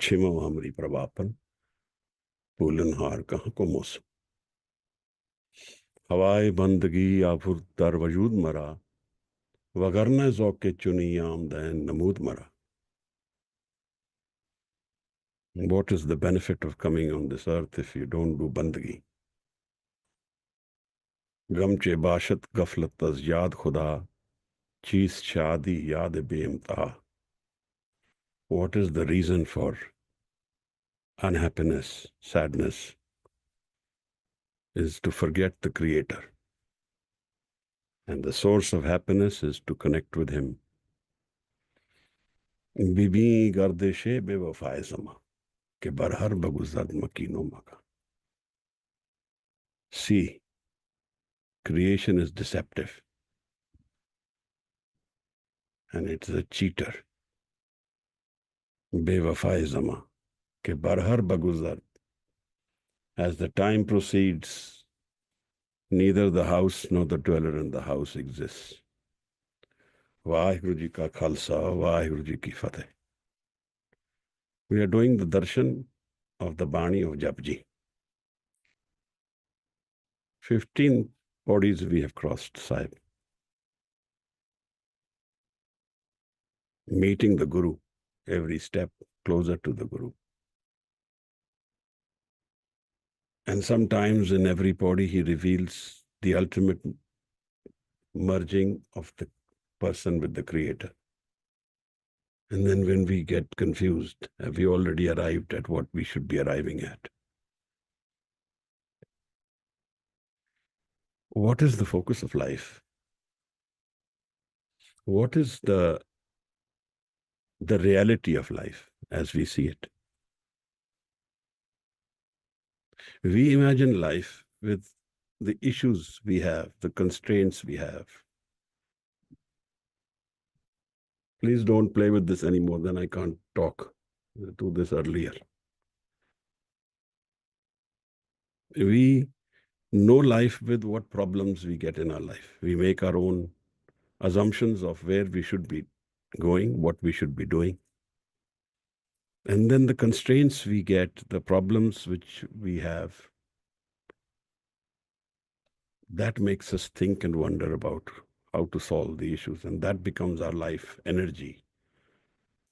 छिमो हमरी प्रवापन फूलनहार कहाँ को मौसम हवाए बंदगी आफुर दर वजूद मरा वगरना ज़ौक़े चुनी आमदैन नमूद मरा. What is the benefit of coming on this earth if you don't do bandagi? गमचे बाशत गफलत अज याद खुदा चीज शादी याद बेइम्ता. What is the reason for unhappiness, sadness? Is to forget the Creator. And the source of happiness is to connect with Him. Bibi gardeshe bewafae zama ke barhar baguzad makino maka. See, creation is deceptive and it's a cheater. Bewafae zama ke barhar baguzad. As the time proceeds, neither the house nor the dweller in the house exists. Waheguru Ji ka Khalsa, Waheguru Ji ki Fateh. We are doing the darshan of the Baani of JAPJI. 15 bodies we have crossed, Sahib. Meeting the Guru, every step closer to the Guru. And sometimes in every body he reveals the ultimate merging of the person with the Creator. And then when we get confused, have we already arrived at what we should be arriving at? What is the focus of life? What is the reality of life as we see it? We imagine life with the issues we have, the constraints we have. Please don't play with this anymore, then I can't talk. Do this earlier. We know life with what problems we get in our life. We make our own assumptions of where we should be going, what we should be doing. And then the constraints we get, the problems which we have, that makes us think and wonder about how to solve the issues. And that becomes our life energy.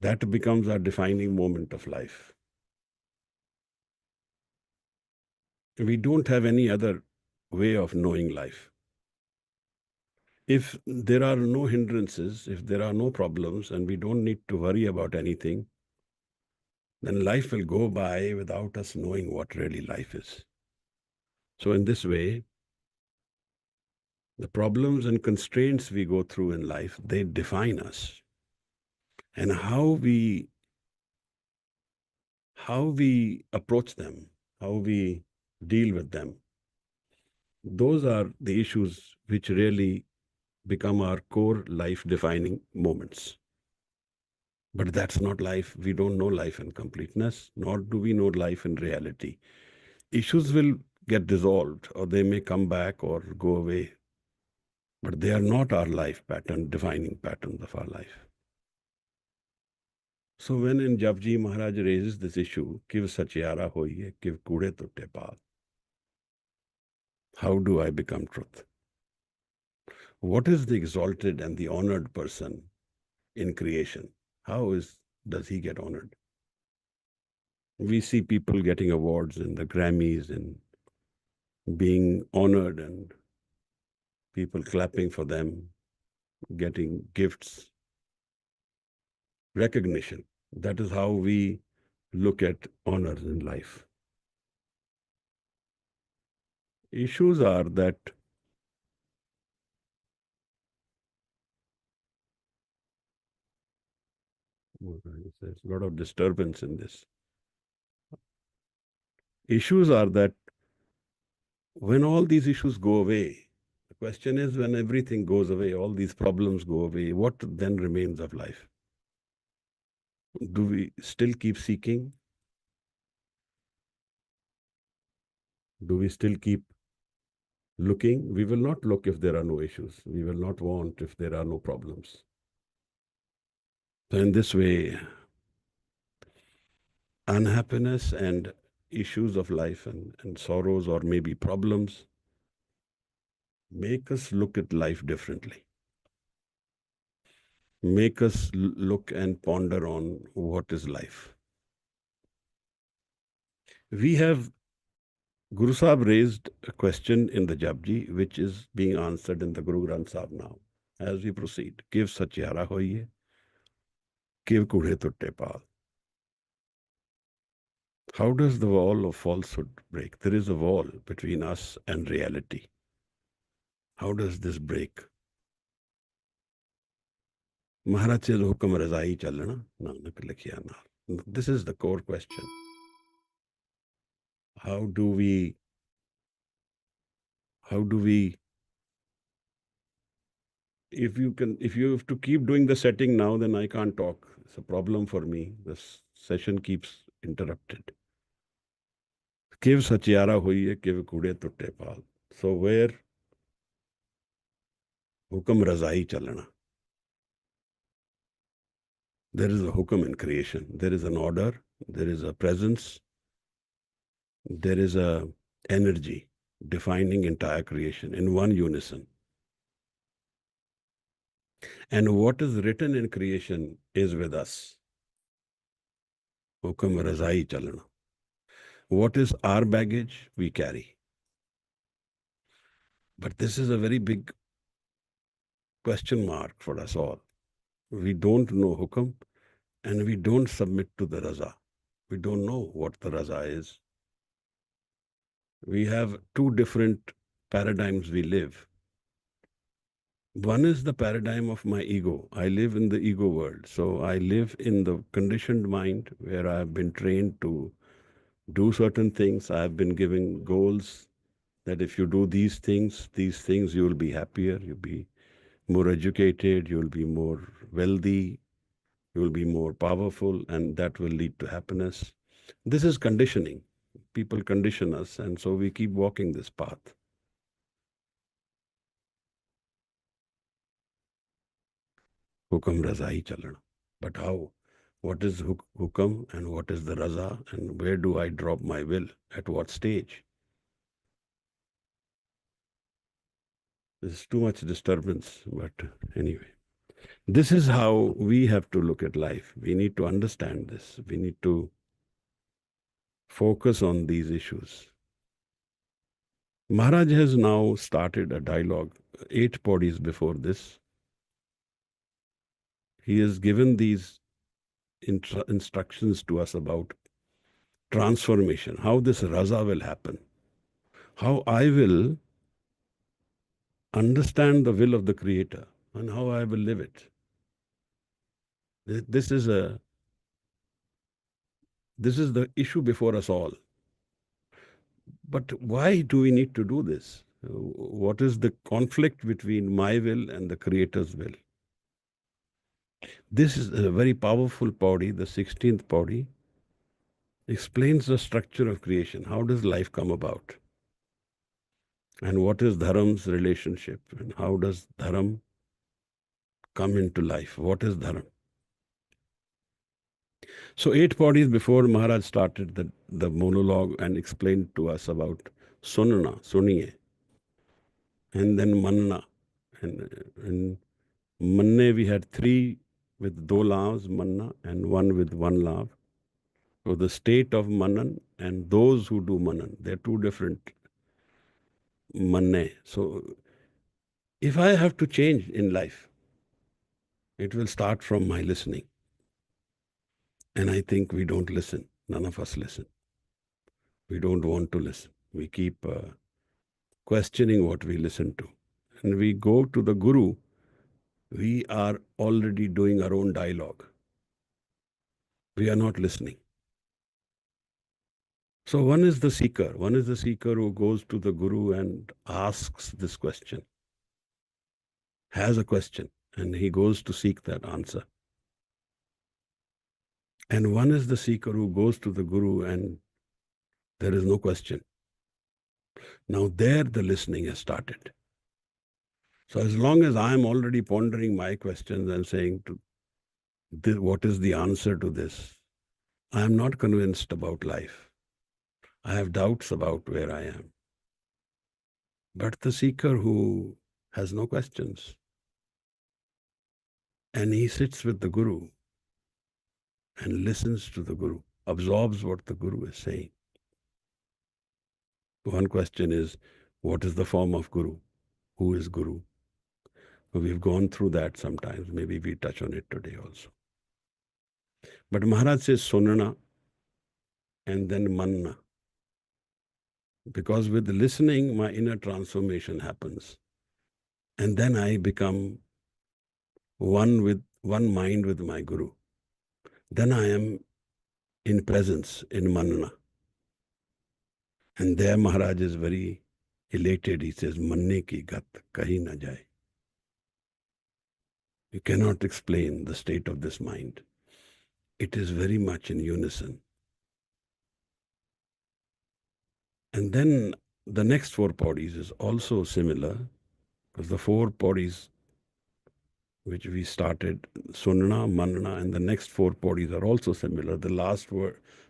That becomes our defining moment of life. We don't have any other way of knowing life. If there are no hindrances, if there are no problems, and we don't need to worry about anything, then life will go by without us knowing what really life is. So in this way, the problems and constraints we go through in life, they define us. And how we approach them, how we deal with them, those are the issues which really become our core life-defining moments. But that's not life. We don't know life in completeness, nor do we know life in reality. Issues will get dissolved, or they may come back or go away. But they are not our life pattern, defining patterns of our life. So when in JAPJI Maharaj raises this issue, Kiv Sachiara hoiye, Kiv Kude Tutte Paal. How do I become truth? What is the exalted and the honored person in creation? How does he get honored? We see people getting awards in the Grammys and being honored and people clapping for them, getting gifts, recognition. That is how we look at honors in life. Issues are that there's a lot of disturbance in this. Issues are that when all these issues go away, the question is when everything goes away, all these problems go away, what then remains of life? Do we still keep seeking? Do we still keep looking? We will not look if there are no issues. We will not want if there are no problems. So in this way, unhappiness and issues of life and sorrows or maybe problems make us look at life differently, make us look and ponder on what is life. We have, Guru Sahib raised a question in the JAPJI, which is being answered in the Guru Granth Sahib now. As we proceed, Kiv Satyara hoiye, Kiv Kudhe Tutte Paal. How does the wall of falsehood break? There is a wall between us and reality. How does this break? Maharaj says, Hukam Razai Chalana, Nanak Likhiya Naal. This is the core question. How do we, if you have to keep doing the setting now, then I can't talk. It's a problem for me. This session keeps interrupted. Kiv Satyara hoiye, Kiv Kude Tutte Paal. So where Hukam Razai Chalana. There is a hukam in creation. There is an order. There is a presence. There is a energy defining entire creation in one unison. And what is written in creation is with us. Hukam Razai Chalana. What is our baggage? We carry. But this is a very big question mark for us all. We don't know hukam and we don't submit to the raza. We don't know what the raza is. We have two different paradigms we live. One is the paradigm of my ego. I live in the ego world. So I live in the conditioned mind where I have been trained to do certain things. I have been given goals that if you do these things, you will be happier, you'll be more educated, you'll be more wealthy, you will be more powerful, and that will lead to happiness. This is conditioning. People condition us, and so we keep walking this path. Hukam Razai Chalana. But how? What is hukam and what is the raza, and where do I drop my will? At what stage? There's too much disturbance, but anyway. This is how we have to look at life. We need to understand this. We need to focus on these issues. Maharaj has now started a dialogue, 8 paudis before this. He has given these instructions to us about transformation, how this raza will happen, how I will understand the will of the Creator and how I will live it. This is the issue before us all. But why do we need to do this? What is the conflict between my will and the Creator's will? This is a very powerful paudi, the 16th paudi, explains the structure of creation. How does life come about? And what is Dharam's relationship? And how does Dharam come into life? What is Dharam? So 8 paudis before Maharaj started the monologue and explained to us about Sunna, Suniye, and then Manna. And Manne we had 3 with 2 lavs, Manna, and 1 with 1 lav. So the state of Manan and those who do Manan, they're 2 different Manne. So if I have to change in life, it will start from my listening. And I think we don't listen. None of us listen. We don't want to listen. We keep questioning what we listen to. And we go to the Guru, we are already doing our own dialogue. We are not listening. So one is the seeker. One is the seeker who goes to the Guru and asks this question, has a question, and he goes to seek that answer. And one is the seeker who goes to the Guru and there is no question. Now there the listening has started. So as long as I am already pondering my questions and saying, what is the answer to this? I am not convinced about life. I have doubts about where I am. But the seeker who has no questions, and he sits with the Guru and listens to the Guru, absorbs what the Guru is saying. One question is, what is the form of Guru? Who is Guru? We've gone through that sometimes. Maybe we touch on it today also. But Maharaj says Sunana and then Manna. Because with listening, my inner transformation happens. And then I become one mind with my Guru. Then I am in presence, in Manna. And there Maharaj is very elated. He says, Manne ki gat kahi na jaye. You cannot explain the state of this mind. It is very much in unison. And then the next four bodies is also similar, because the four bodies which we started, Sunna, Manna, and the next four bodies are also similar. The last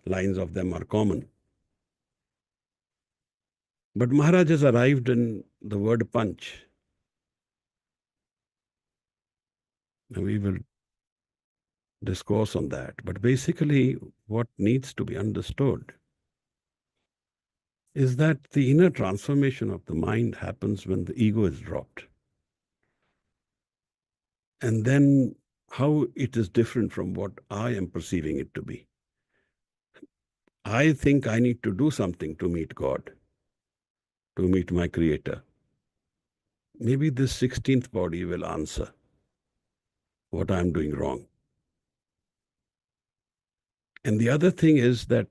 lines of them are common. But Maharaj has arrived in the word Panch. Now we will discourse on that. But basically, what needs to be understood is that the inner transformation of the mind happens when the ego is dropped. And then how it is different from what I am perceiving it to be. I think I need to do something to meet God, to meet my Creator. Maybe this 16th body will answer what I'm doing wrong. And the other thing is that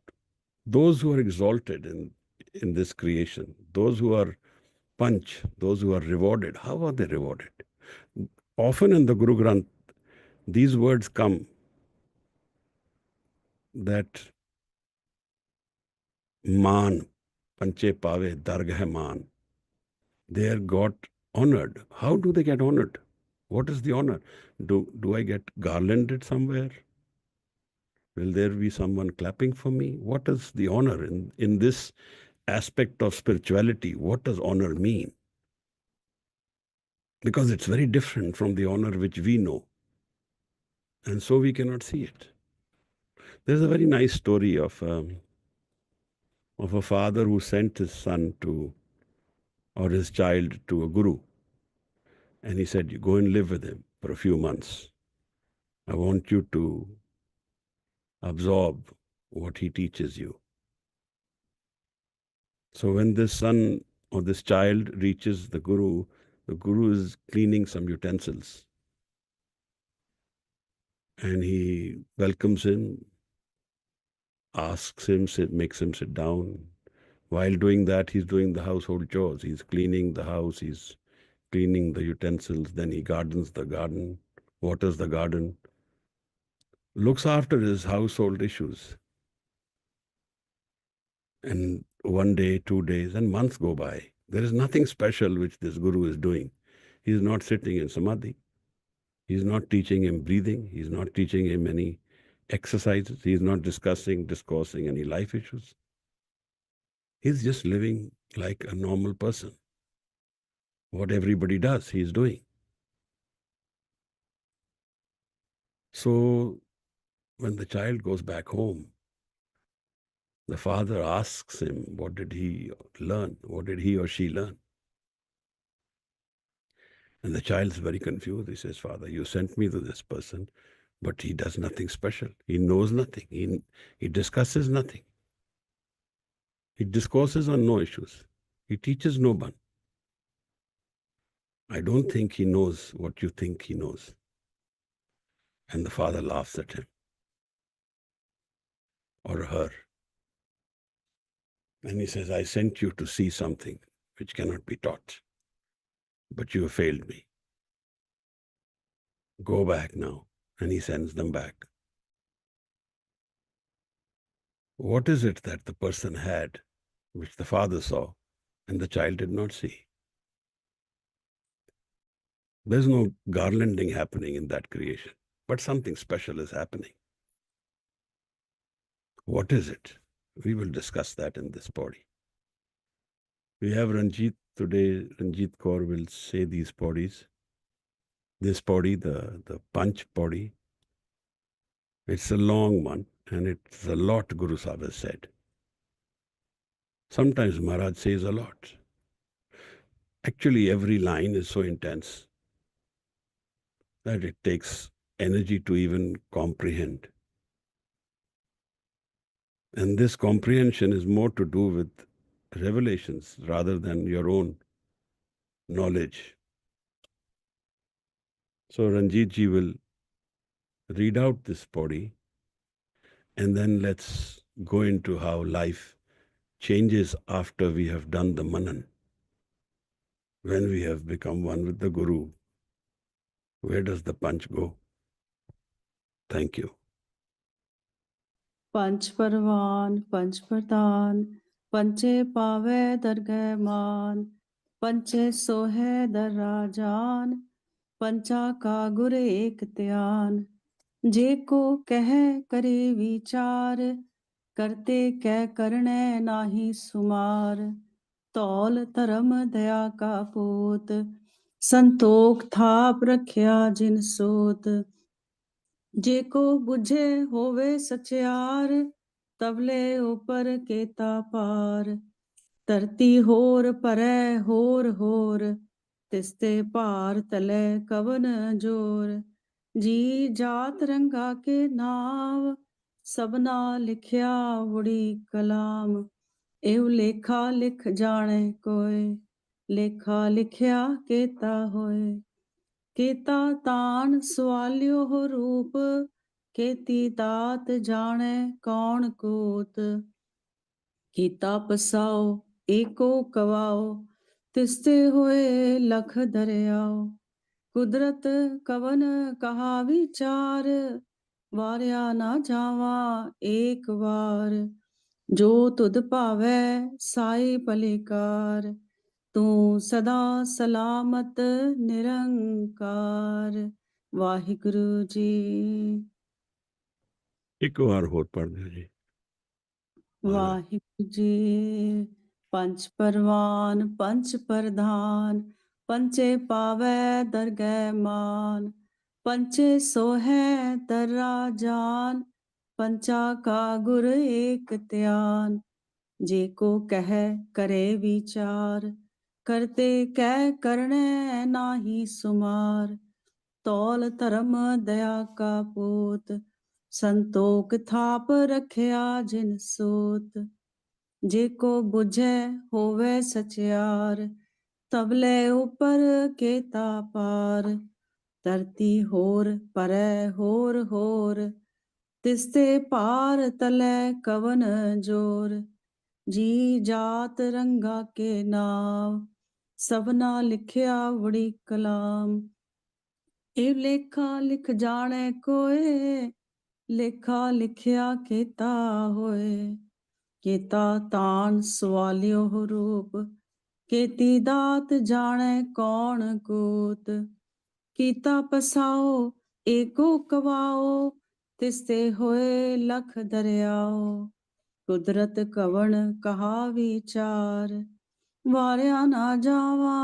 those who are exalted in this creation, those who are Panch, those who are rewarded, how are they rewarded? Often in the Guru Granth, these words come that man, panche pave, dargah man, they are got honored. How do they get honored? What is the honor? Do I get garlanded somewhere? Will there be someone clapping for me? What is the honor in this aspect of spirituality? What does honor mean? Because it's very different from the honor which we know. And so we cannot see it. There's a very nice story of a father who sent his son to, or his child to a guru. And he said, you go and live with him for a few months. I want you to absorb what he teaches you. So when this son or this child reaches the guru is cleaning some utensils. And he welcomes him, asks him, makes him sit down. While doing that, he's doing the household chores. He's cleaning the house, he's cleaning the utensils, then he gardens the garden, waters the garden, looks after his household issues. And one day, 2 days, and months go by. There is nothing special which this guru is doing. He is not sitting in samadhi. He is not teaching him breathing. He is not teaching him any exercises. He is not discoursing any life issues. He is just living like a normal person. What everybody does, he is doing. So when the child goes back home, the father asks him, what did he learn? What did he or she learn? And the child is very confused. He says, Father, you sent me to this person, but he does nothing special. He knows nothing. He discusses nothing. He discourses on no issues. He teaches no one. I don't think he knows what you think he knows. And the father laughs at him or her. And he says, I sent you to see something which cannot be taught, but you have failed me. Go back now. And he sends them back. What is it that the person had which the father saw and the child did not see? There's no garlanding happening in that creation, but something special is happening. What is it? We will discuss that in this body. We have Ranjit today. Ranjit Kaur will say these bodies. This body, the Panch body, it's a long one and it's a lot Guru Sahib has said. Sometimes Maharaj says a lot. Actually, every line is so intense that it takes energy to even comprehend. And this comprehension is more to do with revelations rather than your own knowledge. So Ranjit ji will read out this body and then let's go into how life changes after we have done the manan. When we have become one with the Guru, where does the punch go? Thank you. पंच परवान पंच प्रधान पंचे पावे दरगह मान पंचे सोहे दर राजान पंचा का गुर एक त्यान जे को कह करे विचार करते कह करने नाही सुमार तौल धर्म दया का पूत संतोख थाप रखिया जिन सोत जे को बुझे होवे सचियार तबले ऊपर केता पार धरती होर परै होर तिस्ते पार तले कवन जोर जी जात रंगा के नाव सबना लिखिया उड़ी कलाम एव लेखा लिख जाने कोय लेखा लिखिया केता होए केता तान सवालियो हो रूप केती दात जाने कौन कोत कीता पसाओ एको कवाओ तिस्ते होए लख दरियाओ कुदरत कवन कहा विचार वारिया ना जावा एक बार जो तुद भावै साई पलिकार तू सदा सलामत निरंकार वाहिगुरु जी एक बार और पढ़ दो जी। वाहिगुरु जी पंच परवान पंच प्रधान पंचे पावै दरगह मान पंचे सोहै दर्रा जान पंचा का गुर एक त्यान जे को कह करे विचार करते कह करने नाही सुमार तौल धर्म दया का पूत संतोख थाप रखिया जिन सोत जे को बुझे होवे सचियार तबले ऊपर केता पार धरती होर परै होर तिस्ते पार तले कवन जोर जी जात रंगा के नाव सबना लिखिया वड़ी कलाम ए लेखा लिख जाने कोय लेखा लिखिया केता होए केता तान सवालियो हो रूप केती दात जाने कौन कूत कीता पसाओ एको कवाओ तिस्ते होए लख दरियाओ कुदरत कवन कहा विचार वारिया ना जावा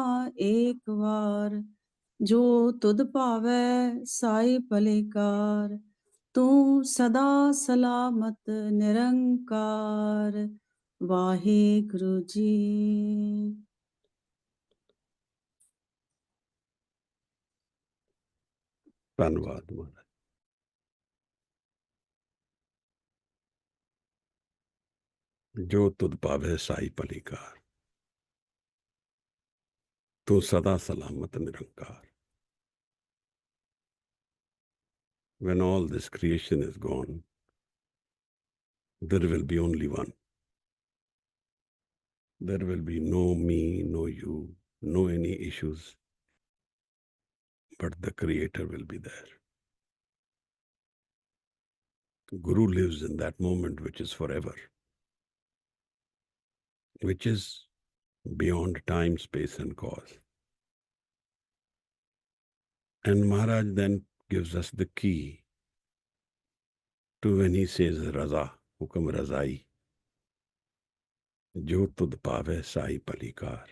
एक बार जो तुद भावै साई पलिकार तू सदा सलामत निरंकार वाहिगुरु जी धन्यवाद महाराज। जो तुद पावे साई पलिकार तू सदा सलामत निरंकार। When all this creation is gone, there will be only one. There will be no me, no you, no any issues, but the Creator will be there. Guru lives in that moment which is forever, which is beyond time, space and cause. And Maharaj then gives us the key to when he says Raza, हुक्म रजाई, जो तुद पावे Sai पलीकार.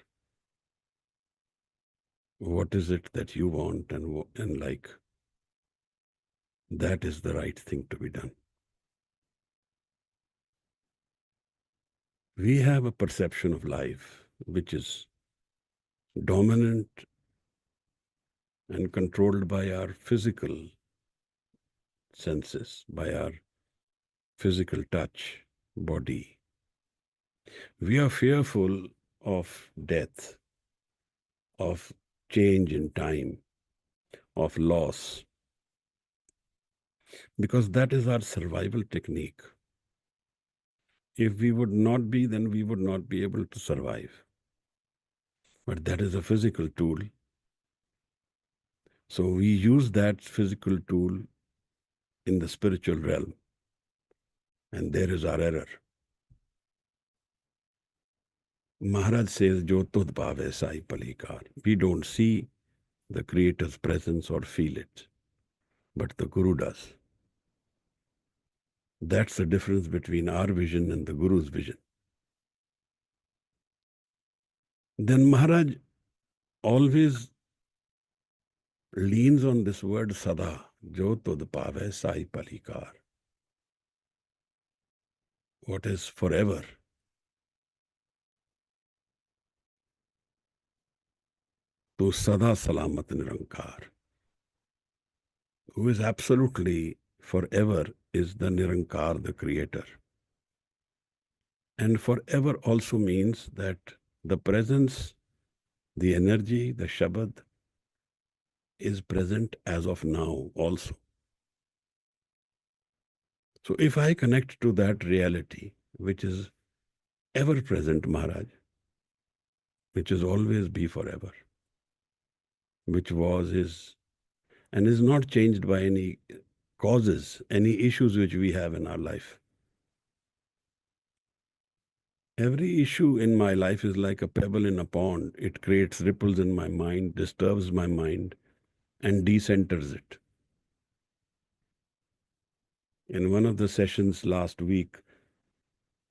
What is it that you want and like? That is the right thing to be done. We have a perception of life which is dominant and controlled by our physical senses, by our physical touch, body. We are fearful of death, of change in time, of loss, because that is our survival technique. If we would not be, then we would not be able to survive. But that is a physical tool. So we use that physical tool in the spiritual realm. And there is our error. Maharaj says, Jo tudh paave sai palikar. We don't see the Creator's presence or feel it, but the Guru does. That's the difference between our vision and the Guru's vision. Then Maharaj always leans on this word sada, Jo tudh paave sai palikar. What is forever? To sada salamat nirankar. Who is absolutely forever is the Nirankar, the Creator. And forever also means that the presence, the energy, the Shabad is present as of now also. So if I connect to that reality, which is ever present, Maharaj, which is always be forever, which was, is, and is not changed by any causes, any issues which we have in our life. Every issue in my life is like a pebble in a pond. It creates ripples in my mind, disturbs my mind, and decenters it. In one of the sessions last week,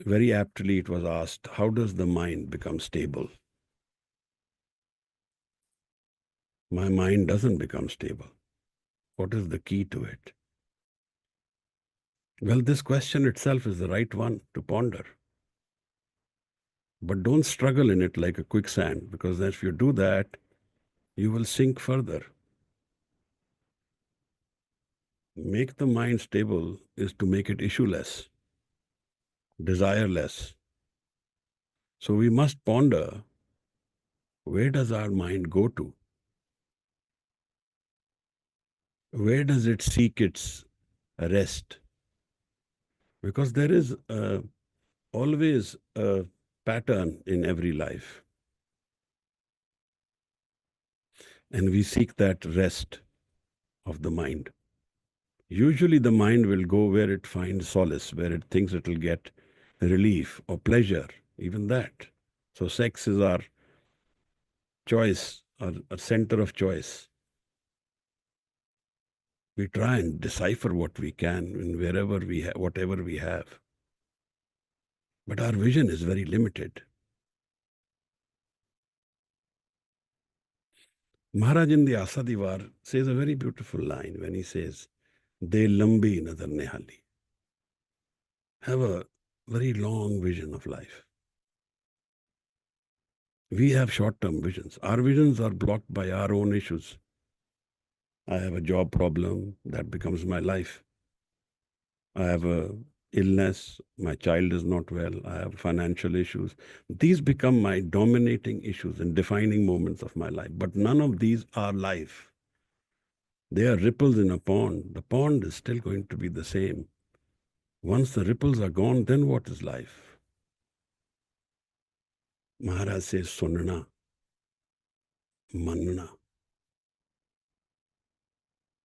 very aptly it was asked, how does the mind become stable? My mind doesn't become stable. What is the key to it? Well, this question itself is the right one to ponder. But don't struggle in it like a quicksand, because if you do that, you will sink further. Make the mind stable is to make it issueless, desireless. So we must ponder, where does our mind go to? Where does it seek its rest? Because there is always a pattern in every life. And we seek that rest of the mind. Usually the mind will go where it finds solace, where it thinks it will get relief or pleasure, even that. So sex is our choice, our center of choice. We try and decipher what we can in wherever we have, whatever we have. But our vision is very limited. Maharaj in the Asadivar says a very beautiful line when he says, De lambi nazar nihali. Have a very long vision of life. We have short-term visions. Our visions are blocked by our own issues. I have a job problem, that becomes my life. I have a illness, my child is not well, I have financial issues. These become my dominating issues and defining moments of my life. But none of these are life. They are ripples in a pond. The pond is still going to be the same. Once the ripples are gone, then what is life? Maharaj says, Sunna, Manna.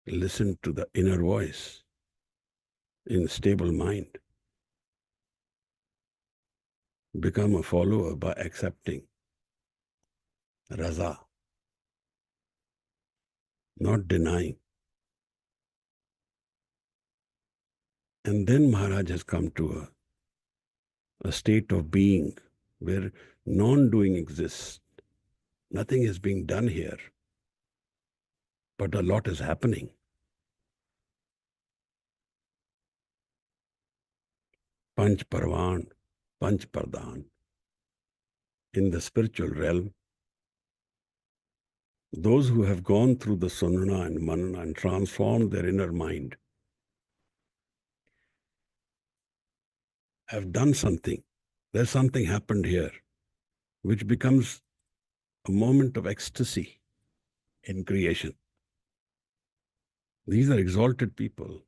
Listen to the inner voice in stable mind. Become a follower by accepting. Raza, not denying. And then Maharaj has come to a a state of being where non-doing exists. Nothing is being done here, but a lot is happening. Panch Parvan, Panch Pardhan. In the spiritual realm, those who have gone through the Sunana and Manana and transformed their inner mind have done something. There's something happened here, which becomes a moment of ecstasy in creation. These are exalted people.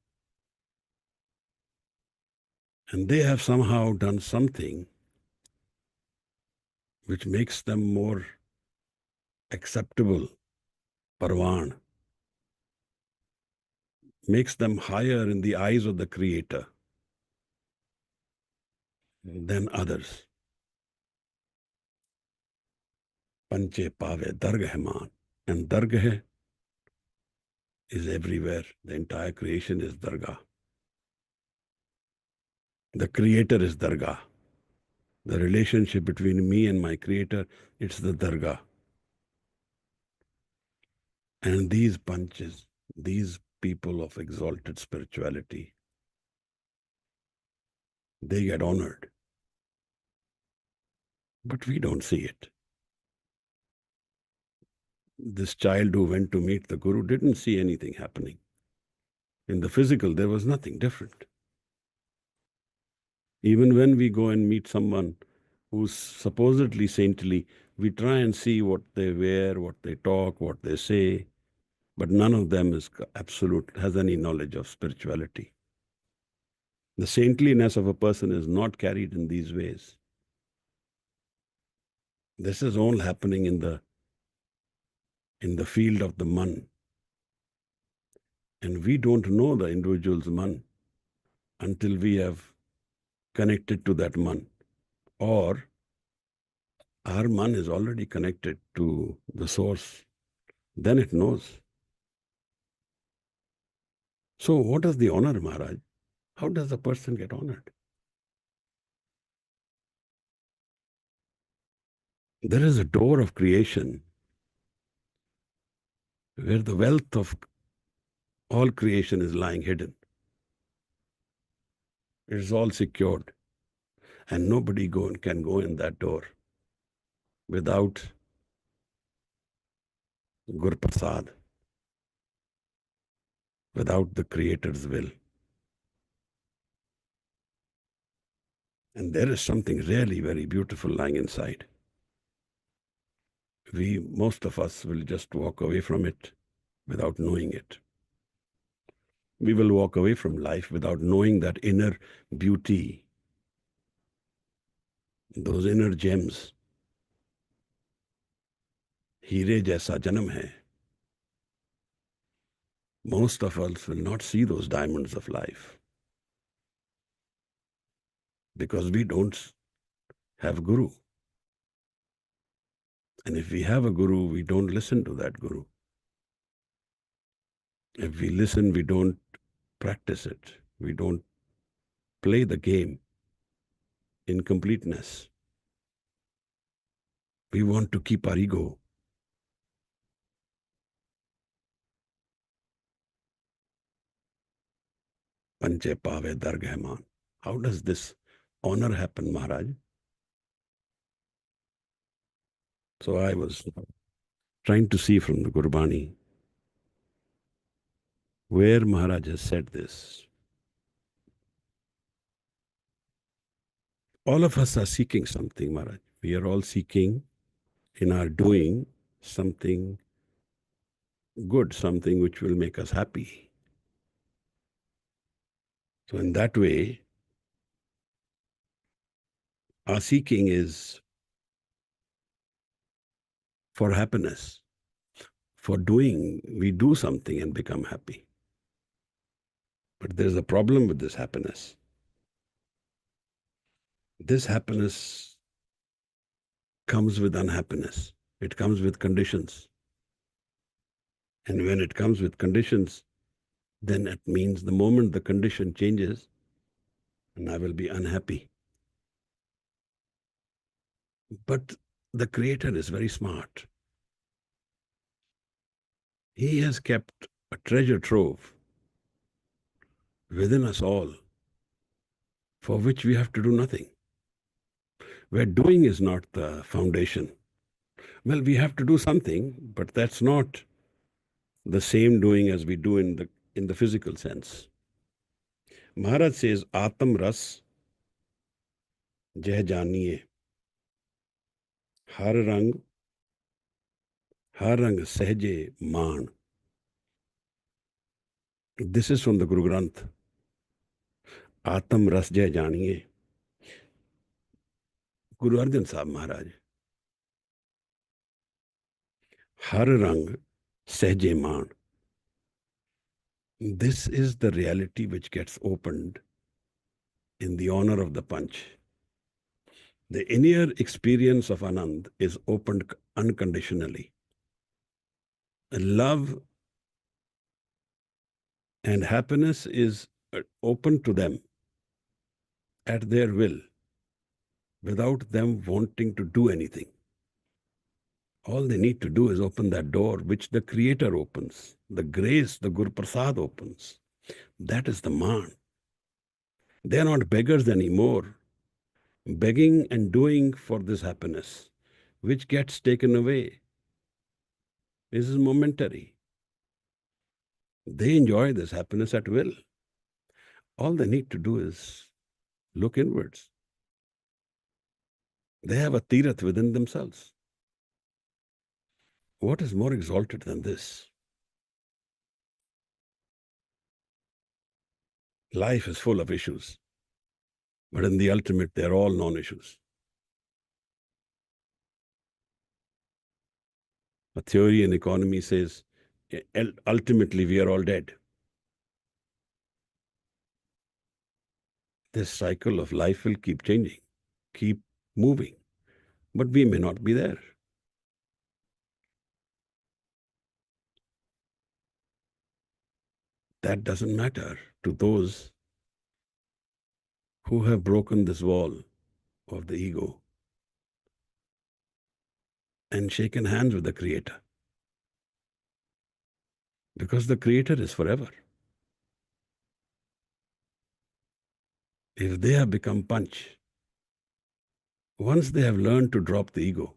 And they have somehow done something which makes them more acceptable, parvan, makes them higher in the eyes of the Creator than others. Panche pave dargah man. And dargah is everywhere. The entire creation is dargah. The Creator is dargah. The relationship between me and my Creator, it's the dargah. And these panches, these people of exalted spirituality, they get honored. But we don't see it. This child who went to meet the Guru didn't see anything happening. In the physical, there was nothing different. Even when we go and meet someone who's supposedly saintly, we try and see what they wear, what they talk, what they say, but none of them has any knowledge of spirituality. The saintliness of a person is not carried in these ways. This is all happening in the field of the man. And we don't know the individual's man until we have connected to that man. Or our man is already connected to the source. Then it knows. So what is the honor, Maharaj? How does a person get honored? There is a door of creation where the wealth of all creation is lying hidden. It is all secured. And nobody can go in that door without Gur Prasad, without the Creator's will. And there is something really very beautiful lying inside. Most of us will just walk away from it without knowing it. We will walk away from life without knowing that inner beauty, those inner gems. Heere jaisa janam hai. Most of us will not see those diamonds of life because we don't have Guru. And if we have a Guru, we don't listen to that Guru. If we listen, we don't practice it. We don't play the game in completeness. We want to keep our ego. Panche pave dargah man. How does this honor happen, Maharaj? So I was trying to see from the Gurbani where Maharaj has said this. All of us are seeking something, Maharaj. We are all seeking in our doing something good, something which will make us happy. So in that way, our seeking is for happiness. For doing, we do something and become happy. But there's a problem with this happiness. This happiness comes with unhappiness. It comes with conditions. And when it comes with conditions, then it means the moment the condition changes, and I will be unhappy. But the Creator is very smart. He has kept a treasure trove within us all for which we have to do nothing. Where doing is not the foundation. Well, we have to do something, but that's not the same doing as we do in the physical sense. Maharaj says, Atam Ras Jeh Janiye. Har Rang Sehje Maan. This is from the Guru Granth. Atam Ras Jeh Janiye. Guru Arjan Sahib Maharaj. Har Rang Sehje Maan. This is the reality which gets opened in the honor of the Panch. The inner experience of Anand is opened unconditionally. Love and happiness is open to them at their will, without them wanting to do anything. All they need to do is open that door which the Creator opens, the grace, the Guru Prasad opens. That is the man. They are not beggars anymore, begging and doing for this happiness, which gets taken away. This is momentary. They enjoy this happiness at will. All they need to do is look inwards. They have a tirath within themselves. What is more exalted than this? Life is full of issues, but in the ultimate, they're all non-issues. A theory in economy says, ultimately, we are all dead. This cycle of life will keep changing, keep moving, but we may not be there. That doesn't matter to those who have broken this wall of the ego and shaken hands with the Creator. Because the Creator is forever. If they have become Panch, once they have learned to drop the ego,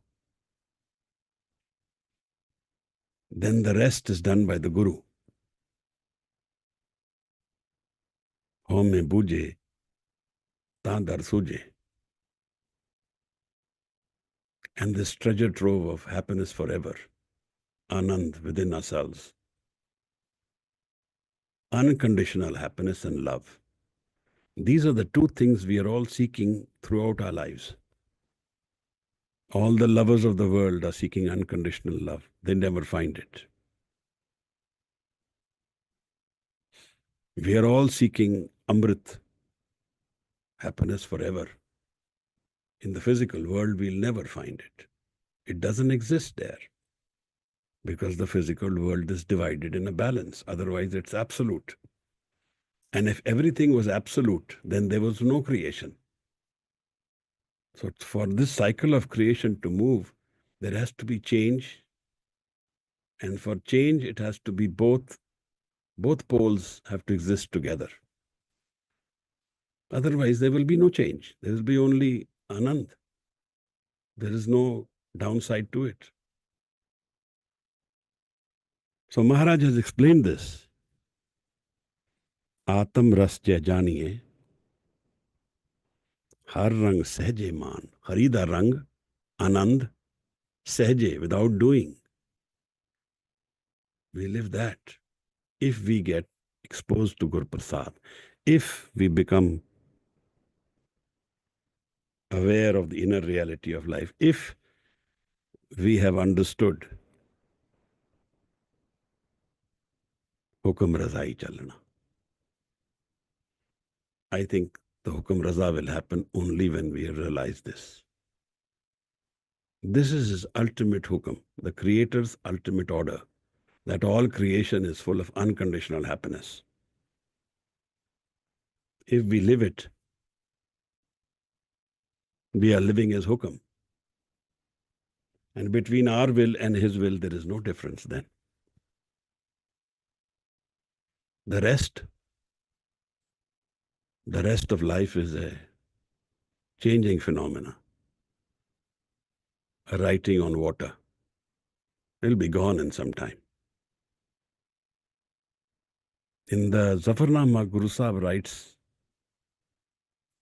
then the rest is done by the Guru. Home buje, taan dar suje. And this treasure trove of happiness forever, Anand within ourselves, unconditional happiness and love. These are the two things we are all seeking throughout our lives. All the lovers of the world are seeking unconditional love. They never find it. We are all seeking Amrit, happiness forever. In the physical world, we'll never find it. It doesn't exist there because the physical world is divided in a balance. Otherwise, it's absolute. And if everything was absolute, then there was no creation. So for this cycle of creation to move, there has to be change. And for change, it has to be both poles have to exist together. Otherwise, there will be no change. There will be only Anand. There is no downside to it. So Maharaj has explained this. Atam ras jai janiye, har rang sehje maan. Harida rang, Anand, sehje, without doing. We live that. If we get exposed to Guru Prasad, if we become aware of the inner reality of life, if we have understood Hukum Razai Chalana, I think the Hukum Raza will happen only when we realize this. This is his ultimate Hukum, the Creator's ultimate order, that all creation is full of unconditional happiness. If we live it, we are living his Hukum. And between our will and his will, there is no difference then. The rest of life is a changing phenomena. A writing on water will be gone in some time. In the Zafarnama, Guru Sahib writes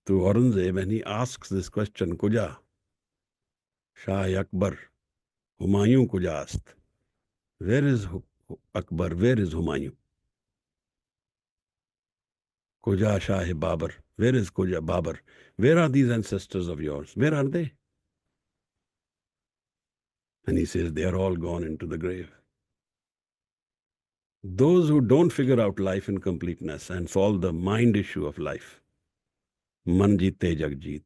to Aurangzeb, when he asks this question, Kuja, Shah Akbar, Humayun Kuja asked, where is Akbar, where is Humayun? Kuja Shah Babar, where is Kuja Babar? Where are these ancestors of yours? Where are they? And he says, they are all gone into the grave. Those who don't figure out life in completeness and solve the mind issue of life, man jeete jag jeet,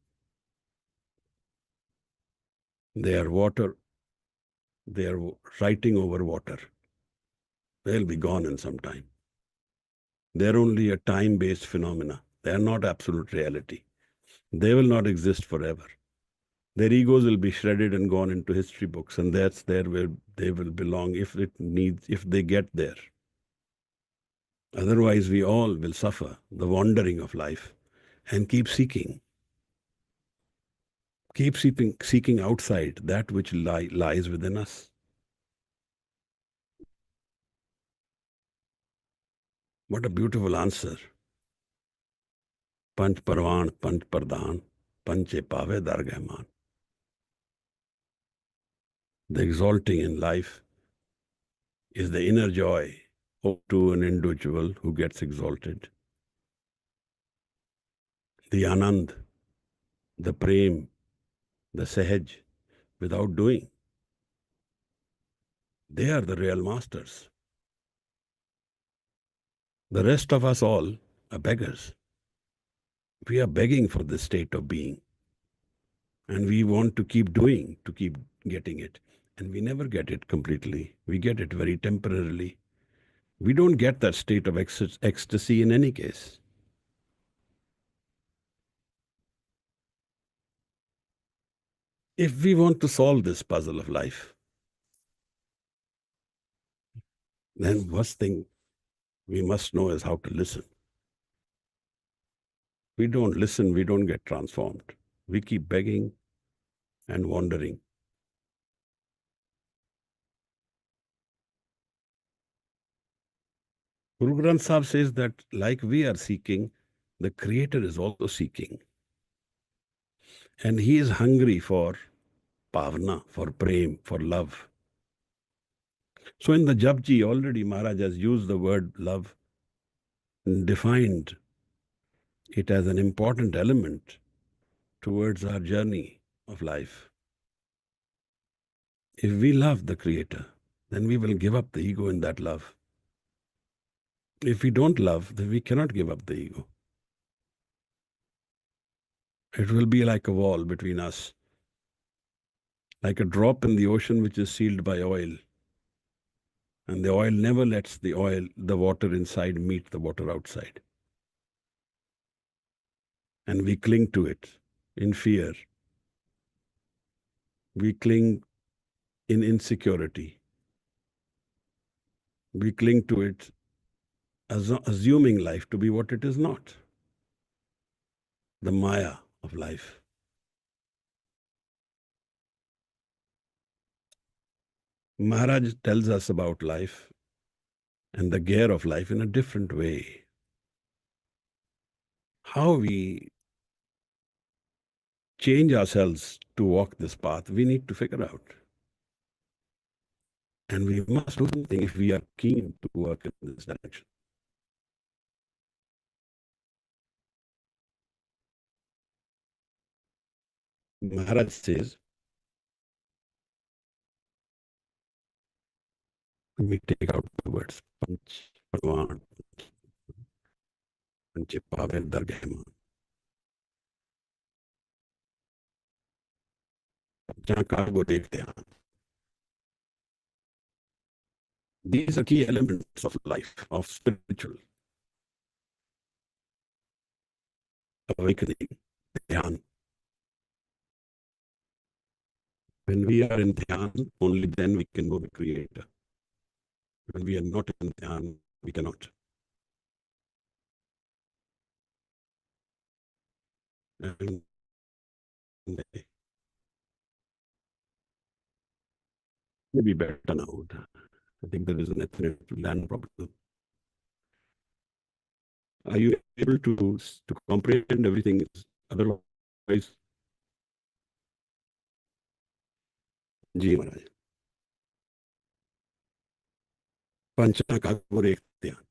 they are water, they are writing over water. They'll be gone in some time. They're only a time-based phenomena. They are not absolute reality. They will not exist forever. Their egos will be shredded and gone into history books, and that's there where they will belong if they get there. Otherwise, we all will suffer the wandering of life and keep seeking outside that which lies within us. What a beautiful answer. Panch Parvan, Panch Pardhan, Panche Pave Dargahman. The exalting in life is the inner joy to an individual who gets exalted. The Anand, the Prem, the Sahaj, without doing. They are the real masters. The rest of us all are beggars. We are begging for this state of being. And we want to keep doing, to keep getting it. And we never get it completely. We get it very temporarily. We don't get that state of ecstasy in any case. If we want to solve this puzzle of life, then first thing we must know is how to listen. We don't listen, we don't get transformed. We keep begging and wandering. Guru Granth Sahib says that like we are seeking, the Creator is also seeking. And he is hungry for bhavna, for prem, for love. So in the JAPJI already Maharaj has used the word love and defined it as an important element towards our journey of life. If we love the Creator, then we will give up the ego in that love. If we don't love, then we cannot give up the ego. It will be like a wall between us, like a drop in the ocean which is sealed by oil. And the oil never lets the water inside meet the water outside. And we cling to it in fear. We cling in insecurity. We cling to it assuming life to be what it is not. The maya of life. Maharaj tells us about life and the gear of life in a different way. How we change ourselves to walk this path, we need to figure out. And we must do something if we are keen to work in this direction. Maharaj says, we take out the words Panch, Parvan, Panche Pave Dargahman. Panchankar ko dekhte hain. These are key elements of life, of spiritual awakening, dhyan. When we are in dhyan, only then we can know the Creator. When we are not in dhyan, we cannot. And maybe better now. I think there is an ethnic land problem. Are you able to comprehend everything? Otherwise, जी महाराज पंचनाकागुर एक ध्यान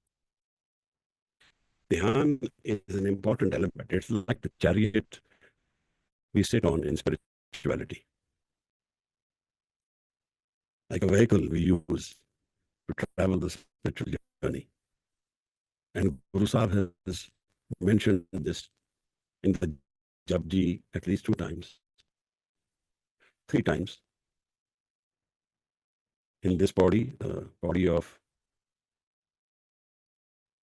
ध्यान is an important element. It's like the chariot we sit on in spirituality, like a vehicle we use to travel the spiritual journey. And Guru Sahib has mentioned this in the JAPJI at least 2 times, 3 times. In this body, the body of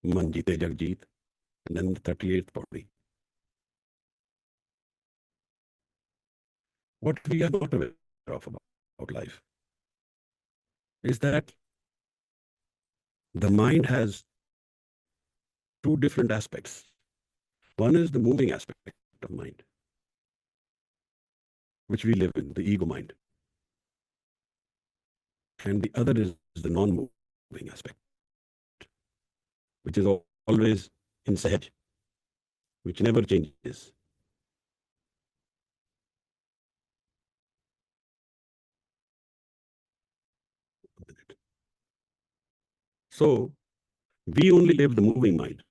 Manjite Jagjit, and then the 38th body. What we are not aware of about life is that the mind has 2 different aspects. One is the moving aspect of mind, which we live in, the ego mind. And the other is the non-moving aspect, which is always in Sahaj, which never changes. So we only live the moving mind.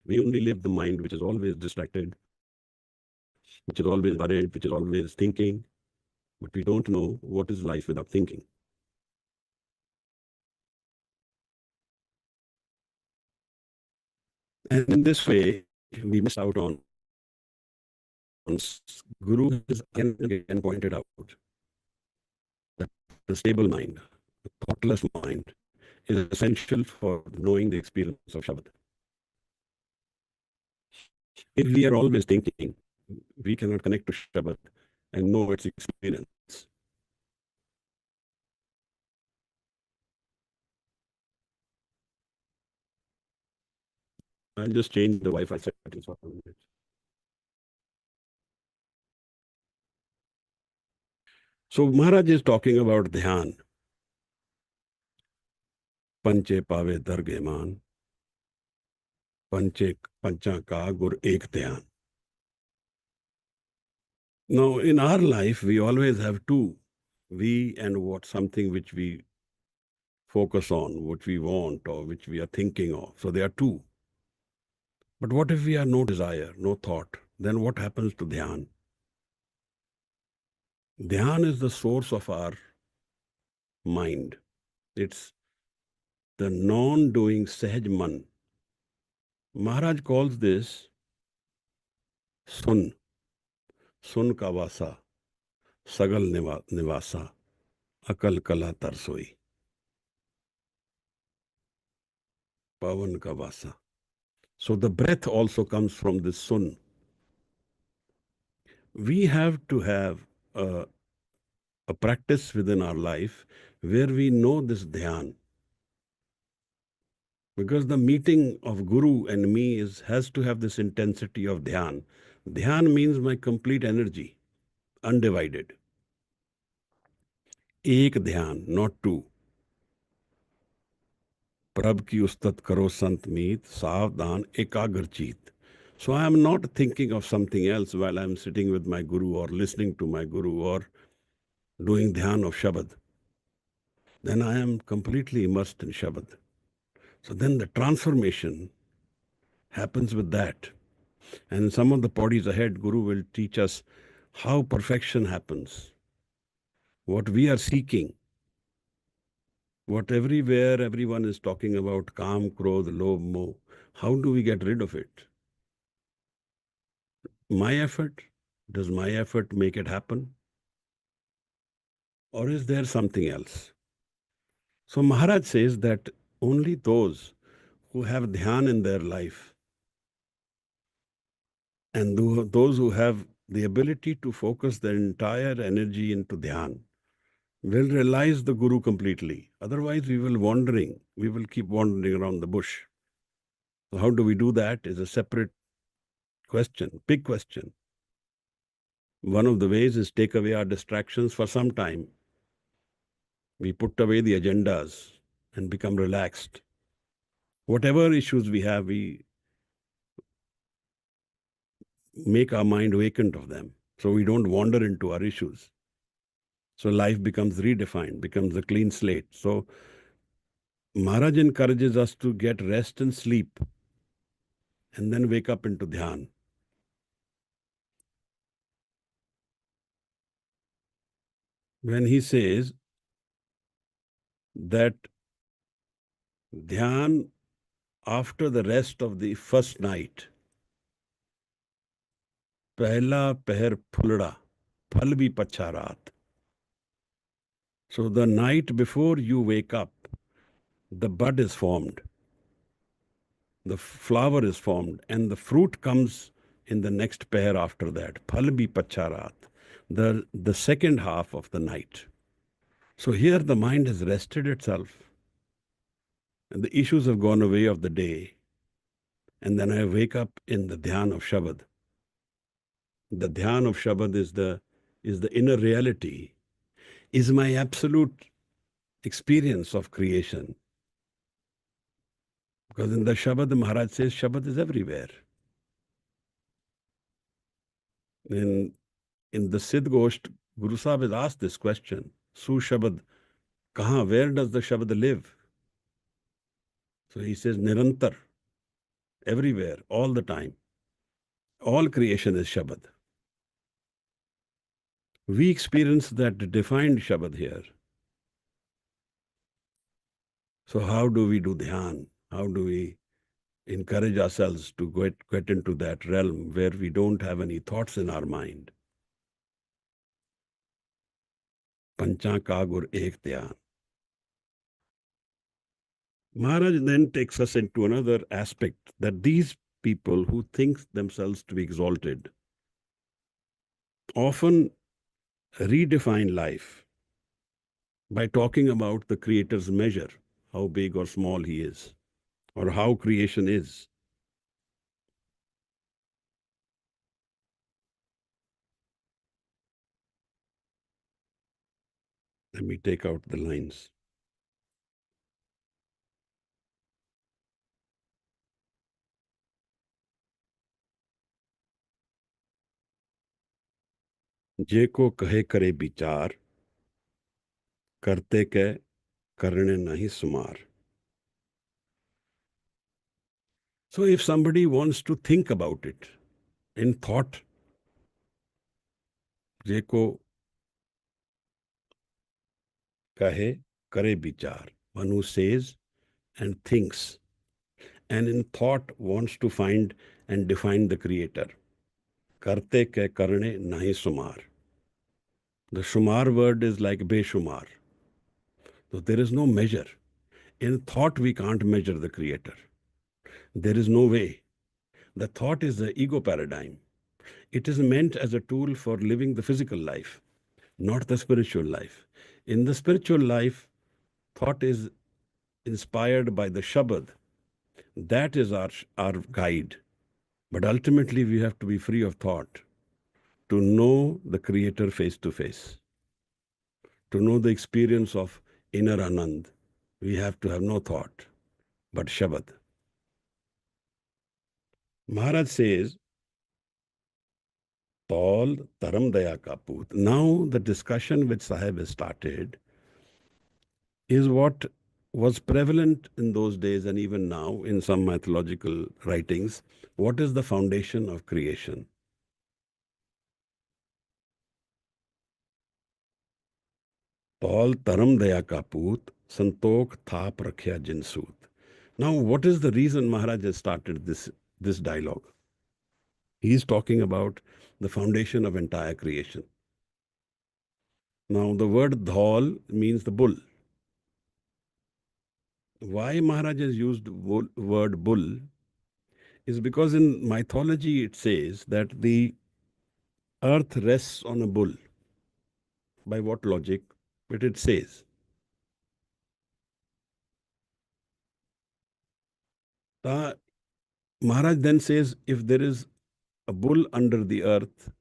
We only live the mind which is always distracted, which is always worried, which is always thinking. But we don't know what is life without thinking. And in this way, we miss out on Guru has again and again pointed out that the stable mind, the thoughtless mind, is essential for knowing the experience of Shabad. If we are always thinking, we cannot connect to Shabad and know its experience. I'll just change the Wi-Fi settings for a minute. So Maharaj is talking about dhyan. Panche pave darge man. Pancha ka gur ek dhyan. Now, in our life, we always have 2. We and what something which we focus on, what we want or which we are thinking of. So there are 2. But what if we have no desire, no thought? Then what happens to dhyan? Dhyan is the source of our mind. It's the non-doing Sahaj Man. Maharaj calls this Sun. Sun ka vasa, sagal nivasa, akal kala tarsoi. Pavan ka vasa. So the breath also comes from this Sun. We have to have a practice within our life where we know this dhyan. Because the meeting of Guru and me has to have this intensity of dhyan. Dhyan means my complete energy, undivided. Ek dhyan, not 2. Prabh ki ustat karo sant meet, savdhan ekagar cheet. So I am not thinking of something else while I am sitting with my Guru or listening to my Guru or doing dhyan of Shabad. Then I am completely immersed in Shabad. So then the transformation happens with that. And some of the podis ahead, Guru will teach us how perfection happens, what we are seeking, what everywhere everyone is talking about, Kam, Krodh, Lobh, Moh. How do we get rid of it? My effort? Does my effort make it happen? Or is there something else? So Maharaj says that only those who have dhyan in their life and those who have the ability to focus their entire energy into dhyan, will realize the Guru completely. Otherwise, we will keep wandering around the bush. So how do we do that is a separate question, big question. One of the ways is take away our distractions for some time. We put away the agendas and become relaxed. Whatever issues we have, we make our mind vacant of them, so we don't wander into our issues. So life becomes redefined, becomes a clean slate. So Maharaj encourages us to get rest and sleep and then wake up into dhyan. When he says that dhyan after the rest of the first night, pehla peher phulda, phal bhi pacha raat. So the night before you wake up, the bud is formed, the flower is formed, and the fruit comes in the next pair after that. Phal bhi pacha raat, the second half of the night. So here the mind has rested itself, and the issues have gone away of the day, and then I wake up in the dhyan of Shabad. The dhyan of Shabad is the inner reality, is my absolute experience of creation. Because in the Shabad, Maharaj says Shabad is everywhere. In the Siddh Gosht, Guru Sahib has asked this question, Su Shabad, kahan, where does the Shabad live? So he says Nirantar, everywhere, all the time. All creation is Shabad. We experience that defined Shabad here. So how do we do dhyan? How do we encourage ourselves to get into that realm where we don't have any thoughts in our mind? Pancha ka gur ek dhyan. Maharaj then takes us into another aspect, that these people who think themselves to be exalted often redefine life by talking about the Creator's measure, how big or small he is, or how creation is. Let me take out the lines. जे को कहे करे विचार, करते के करने नहीं सुमार. So if somebody wants to think about it in thought, जे को कहे करे विचार, one who says and thinks, and in thought wants to find and define the Creator. Karte ke karne nahi sumar. The shumar word is like beshumar. So there is no measure. In thought we can't measure the Creator. There is no way. The thought is the ego paradigm. It is meant as a tool for living the physical life, not the spiritual life. In the spiritual life, thought is inspired by the Shabad. That is our guide. But ultimately, we have to be free of thought to know the Creator face to face, to know the experience of inner Anand. We have to have no thought, but Shabad. Maharaj says, Tol Taram Daya Kaput. Now, the discussion which Sahib has started is what was prevalent in those days and even now in some mythological writings. What is the foundation of creation? Tol Taram Daya Kaput, Santokh Thap Rakhya Jinsut. Now, what is the reason Maharaj has started this dialogue? He is talking about the foundation of entire creation. Now, the word dhol means the bull. Why Maharaj has used word bull is because in mythology it says that the earth rests on a bull. By what logic? But it says. Maharaj then says, if there is a bull under the earth,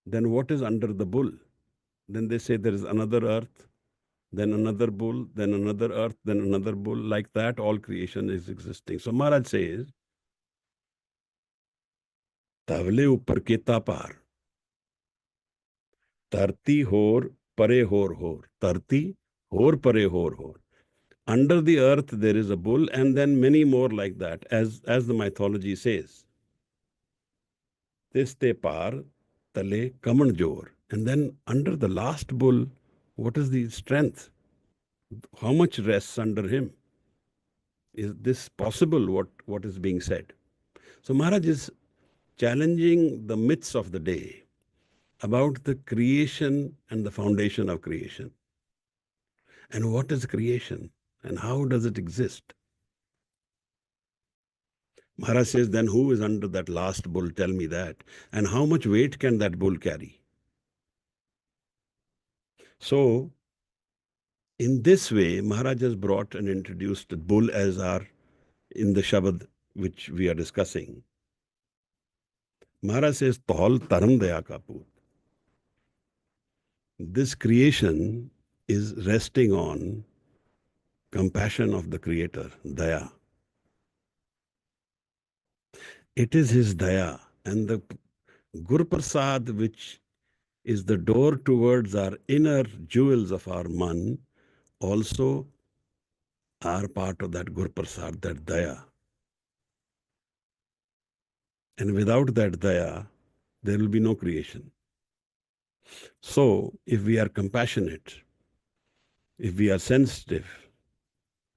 then what is under the bull? Then they say there is another earth, then another bull, then another earth, then another bull. Like that, all creation is existing. So Maharaj says, Tavle upar keta par, tarti hor, pare hor hor. Tarti hor, pare hor hor. Under the earth there is a bull, and then many more like that, as the mythology says. Tiste par, tale kaman jor. And then under the last bull, what is the strength? How much rests under him? Is this possible, what is being said? So Maharaj is challenging the myths of the day about the creation and the foundation of creation. And what is creation? And how does it exist? Maharaj says, then who is under that last bull? Tell me that. And how much weight can that bull carry? So, in this way, Maharaj has brought and introduced the bull as our, in the Shabad which we are discussing. Maharaj says, Tahal Taram Daya Kaput. This creation is resting on compassion of the Creator, Daya. It is his Daya. And the Gurprasad, which is the door towards our inner jewels of our man, also are part of that Gurprasad, that Daya. And without that Daya, there will be no creation. So, if we are compassionate, if we are sensitive,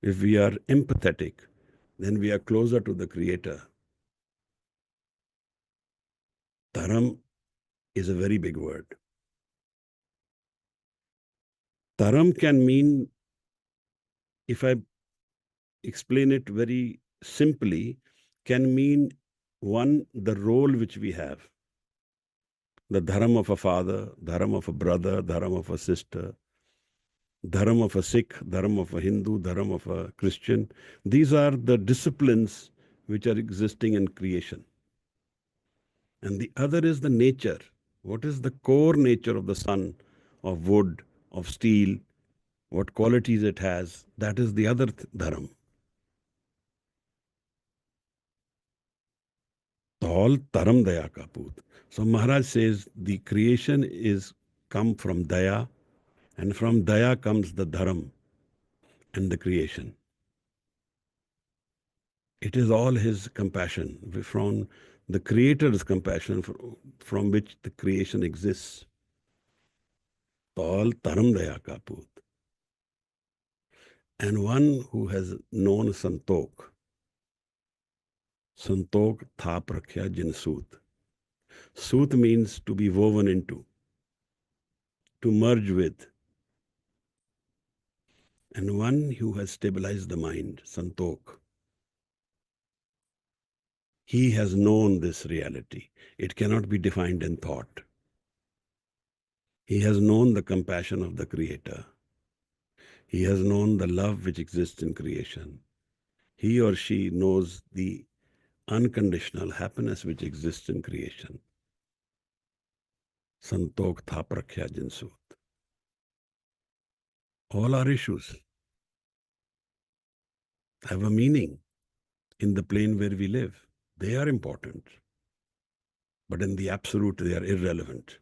if we are empathetic, then we are closer to the Creator. Taram is a very big word. Taram can mean, if I explain it very simply, can mean one, the role which we have. The dharam of a father, dharam of a brother, dharam of a sister, dharam of a Sikh, dharam of a Hindu, dharam of a Christian. These are the disciplines which are existing in creation. And the other is the nature. What is the core nature of the sun, of wood, of steel, what qualities it has? That is the other dharam. All taram daya kaput. So Maharaj says the creation is come from daya, and from daya comes the dharam and the creation. It is all his compassion, from the Creator's compassion from which the creation exists. All taram daya kaput. And one who has known Santok, Santok thap rakhya jin soot. Soot means to be woven into, to merge with. And one who has stabilized the mind, Santok, he has known this reality. It cannot be defined in thought. He has known the compassion of the Creator. He has known the love which exists in creation. He or she knows the unconditional happiness which exists in creation. Santok thap rakhya jinsut. All our issues have a meaning in the plane where we live. They are important, but in the absolute, they are irrelevant.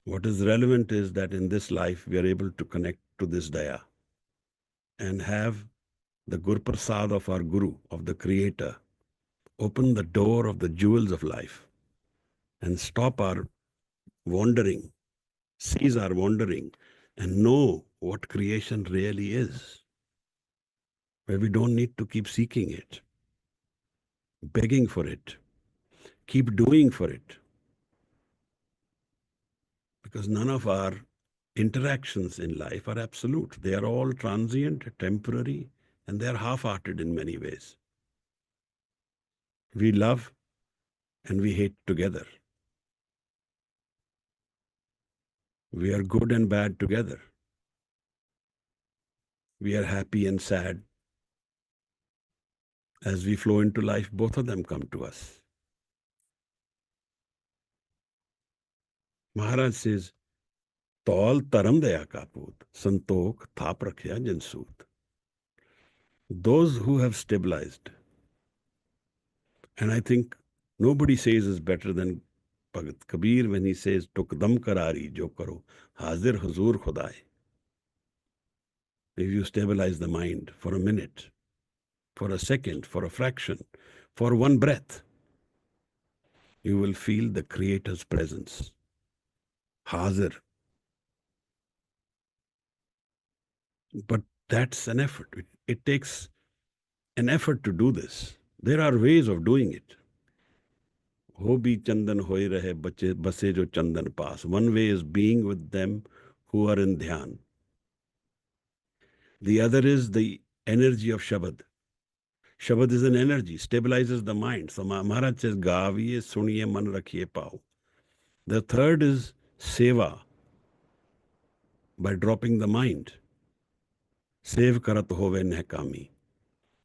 What is relevant is that in this life, we are able to connect to this Daya and have the Gurprasad of our Guru, of the Creator, open the door of the jewels of life and stop our wandering, cease our wandering, and know what creation really is, where we don't need to keep seeking it, begging for it, keep doing for it. Because none of our interactions in life are absolute. They are all transient, temporary, and they are half-hearted in many ways. We love and we hate together. We are good and bad together. We are happy and sad. As we flow into life, both of them come to us. Maharaj says, Tol taram daya kaput, santokh thap rakhya jansut. Those who have stabilized, and I think nobody says is better than Bhagat Kabir when he says, Tukdam karari jo karo, hazir huzur khudai. If you stabilize the mind for a minute, for a second, for a fraction, for one breath, you will feel the Creator's presence. Hazir. But that's an effort. It takes an effort to do this. There are ways of doing it. Ho bhi chandan hoye rahe base jo chandan paas. One way is being with them who are in dhyan. The other is the energy of Shabad. Shabad is an energy, stabilizes the mind. So Maharaj says, Gaviye suniye man rakhiye pao. The third is seva, by dropping the mind. Sev karat hove nehkami.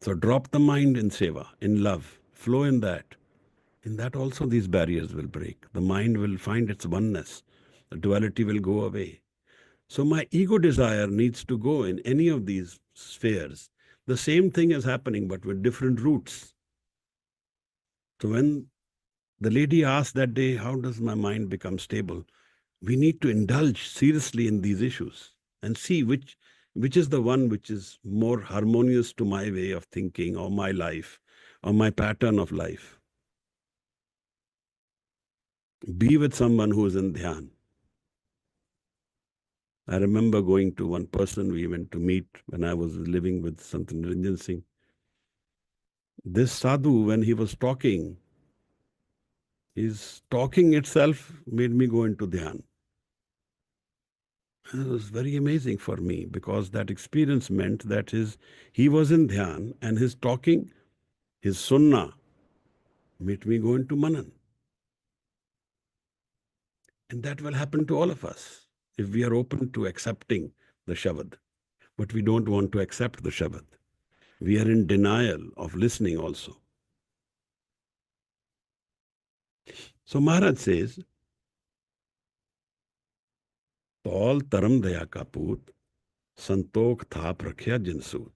So drop the mind in seva, in love, flow in that. In that also these barriers will break. The mind will find its oneness. The duality will go away. So my ego desire needs to go in any of these spheres. The same thing is happening but with different routes. So when the lady asked that day, how does my mind become stable? We need to indulge seriously in these issues and see which is the one which is more harmonious to my way of thinking or my life or my pattern of life. Be with someone who is in dhyan. I remember going to one person we went to meet when I was living with Sant Niranjan Singh. This sadhu, when he was talking, his talking itself made me go into dhyan. And it was very amazing for me because that experience meant that he was in dhyan and his talking, his sunnah, made me go into manan. And that will happen to all of us if we are open to accepting the Shabad. But we don't want to accept the Shabad. We are in denial of listening also. So Maharaj says, Tol taram daya kaput, santokh thap rakhya jinsut.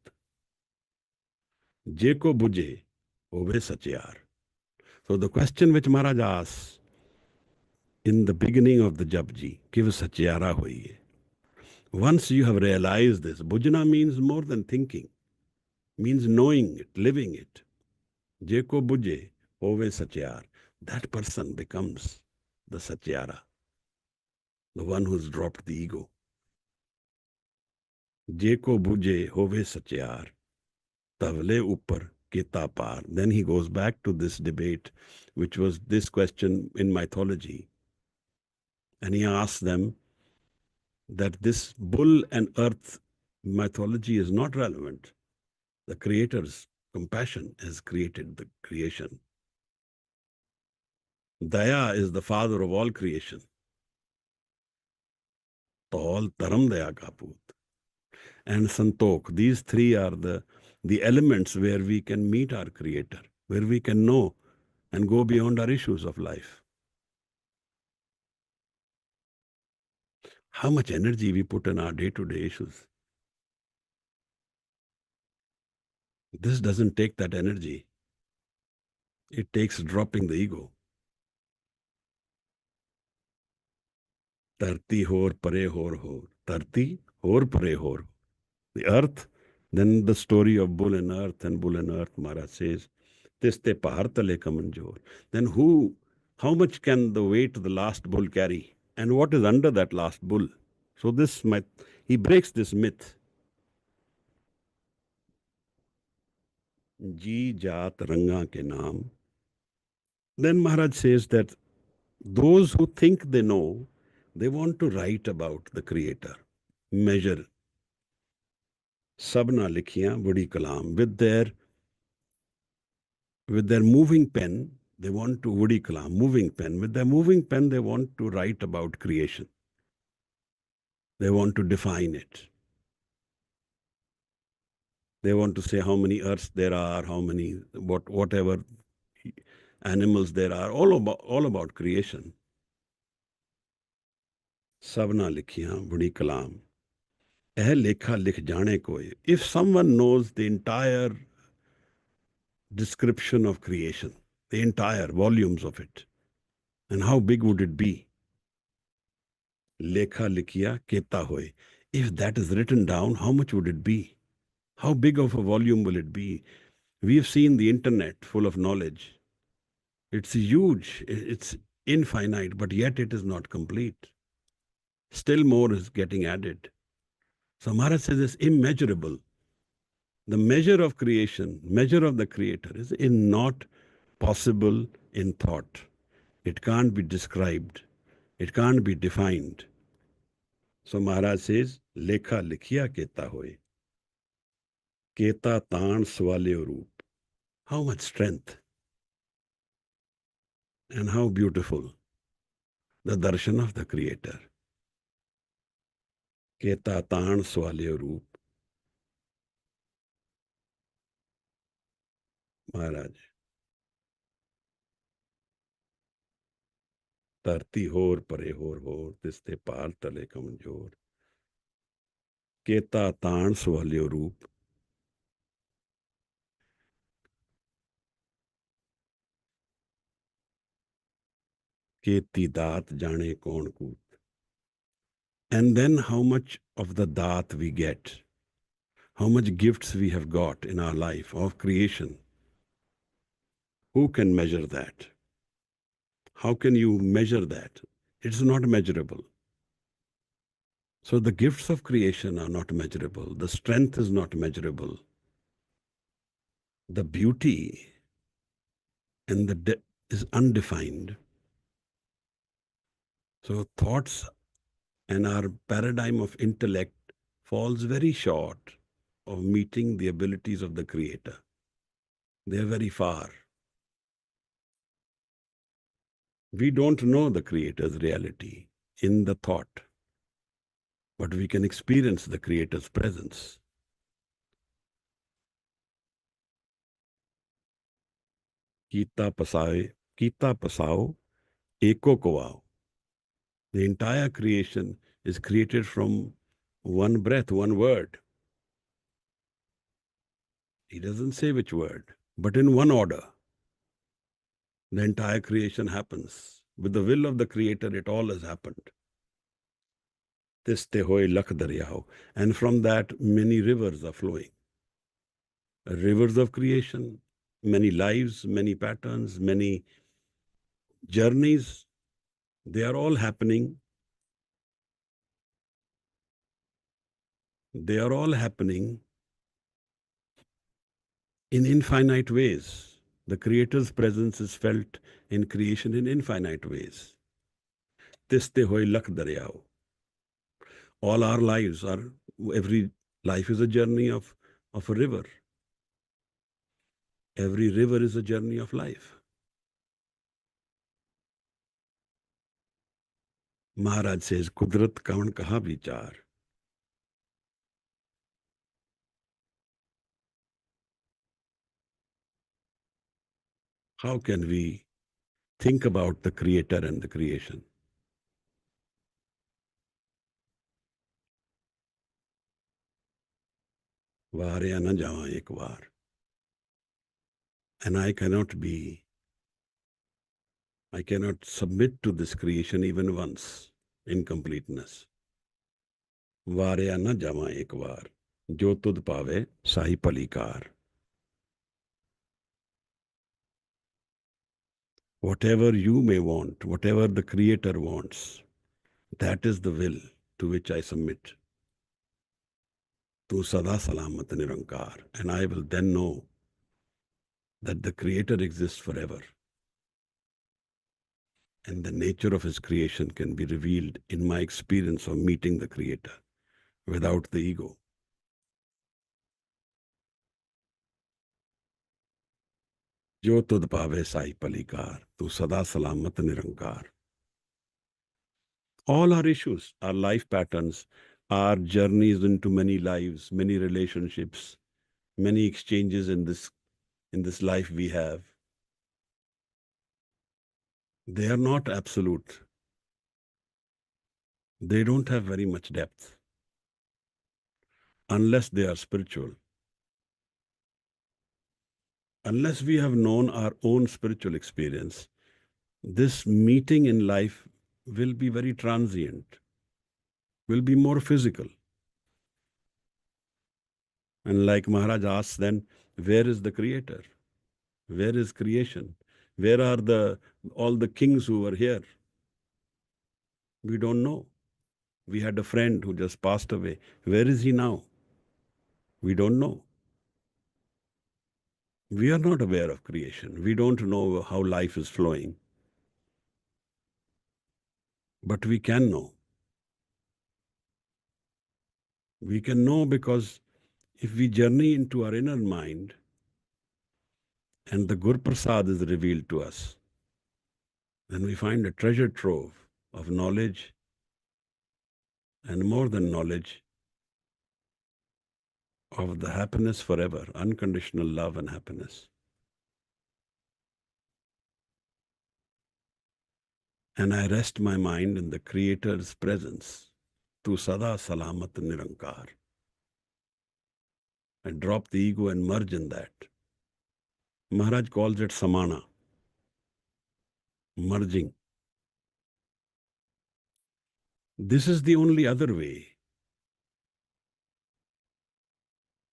Je ko buje, ove satyar. So the question which Maharaj asks in the beginning of the JAPJI, Kiv satyara hoiye. Once you have realized this, bhujana means more than thinking, means knowing it, living it. Je ko buje, ove satyar. That person becomes the satyara, the one who's dropped the ego. Je ko buje, hove satyar. Tavle upar keta par. Then he goes back to this debate, which was this question in mythology. And he asks them that this bull and earth mythology is not relevant. The Creator's compassion has created the creation. Daya is the father of all creation. Tol taram daya kaput. And Santok, these three are the elements where we can meet our Creator, where we can know and go beyond our issues of life. How much energy we put in our day-to-day issues. This doesn't take that energy. It takes dropping the ego. Tarti hor pare hor hor. Tarti hor pare hor. The earth, then the story of bull and earth, Maharaj says, Tiste pahar tale kamanjor. Then how much can the weight of the last bull carry? And what is under that last bull? So he breaks this myth. Ji jaat ranga ke naam. Then Maharaj says that those who think they know, they want to write about the Creator, measure. Sabna likhiyan badi kalam. With their moving pen, they want to, Woody Kalam, moving pen. With their moving pen, they want to write about creation. They want to define it. They want to say how many earths there are, how many, whatever animals there are, all about creation. Sabna likhiyan budi kalam. Eh lekha likh jane koi. If someone knows the entire description of creation, the entire volumes of it, and how big would it be? Lekha likhiya keta hoy. If that is written down, how much would it be? How big of a volume will it be? We've seen the internet full of knowledge. It's huge, it's infinite, but yet it is not complete. Still more is getting added. So Maharaj says it's immeasurable. The measure of creation, measure of the Creator is not possible in thought. It can't be described. It can't be defined. So Maharaj says, Lekha likhiya keta hoy. Keta taan swale roop. How much strength and how beautiful the darshan of the Creator. Keta taan swale roop. Maharaj. धरती होर परे होर तिसते पार तले कमजोर केता ताण सवालियो रूप केती दात जाने कौन कूत. And then how much of the daat we get, how much gifts we have got in our life of creation. Who can measure that? How can you measure that? It's not measurable. So the gifts of creation are not measurable. The strength is not measurable. The beauty and the depth is undefined. So thoughts and our paradigm of intellect falls very short of meeting the abilities of the Creator. They are very far. We don't know the Creator's reality in the thought, but we can experience the Creator's presence. Kita pasao, eko kovao. The entire creation is created from one breath, one word. He doesn't say which word, but in one order. The entire creation happens. With the will of the Creator, it all has happened. Tiste hoy lakh daryao. And from that, many rivers are flowing. Rivers of creation, many lives, many patterns, many journeys. They are all happening. They are all happening in infinite ways. The Creator's presence is felt in creation in infinite ways. Tiste hoy lakh daryao. All our lives are, every life is a journey of a river. Every river is a journey of life. Maharaj says, Kudrat kaun kaha vichar. How can we think about the Creator and the creation? Vaarya na jawa ek baar. And I cannot submit to this creation even once in completeness. Vaarya na jawa ek baar. Jo tud pave sahi palikar. Whatever you may want, whatever the Creator wants, that is the will to which I submit. Tu sada salamat nirankar. And I will then know that the Creator exists forever. And the nature of His creation can be revealed in my experience of meeting the Creator without the ego. Jo tud pave sai palikar, tu sada salamat nirankar. All our issues, our life patterns, our journeys into many lives, many relationships, many exchanges in this life we have, they are not absolute. They don't have very much depth unless they are spiritual. Unless we have known our own spiritual experience, this meeting in life will be very transient, will be more physical. And like Maharaj asks then, where is the creator? Where is creation? Where are all the kings who were here? We don't know. We had a friend who just passed away. Where is he now? We don't know. We are not aware of creation. We don't know how life is flowing. But we can know. We can know because if we journey into our inner mind and the Gur Prasad is revealed to us, then we find a treasure trove of knowledge and more than knowledge of the happiness forever, unconditional love and happiness. And I rest my mind in the Creator's presence, Tu Sada Salamat Nirankar. I drop the ego and merge in that. Maharaj calls it samana, merging. This is the only other way.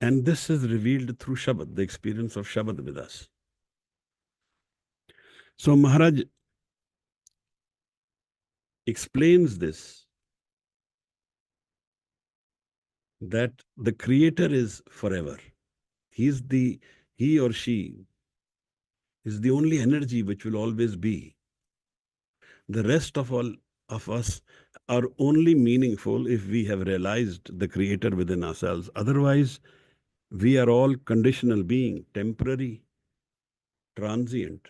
And this is revealed through Shabad, the experience of Shabad with us. So Maharaj explains this, that the Creator is forever. He or she is the only energy which will always be. The rest of all of us are only meaningful if we have realized the Creator within ourselves. Otherwise, we are all conditional being, temporary, transient.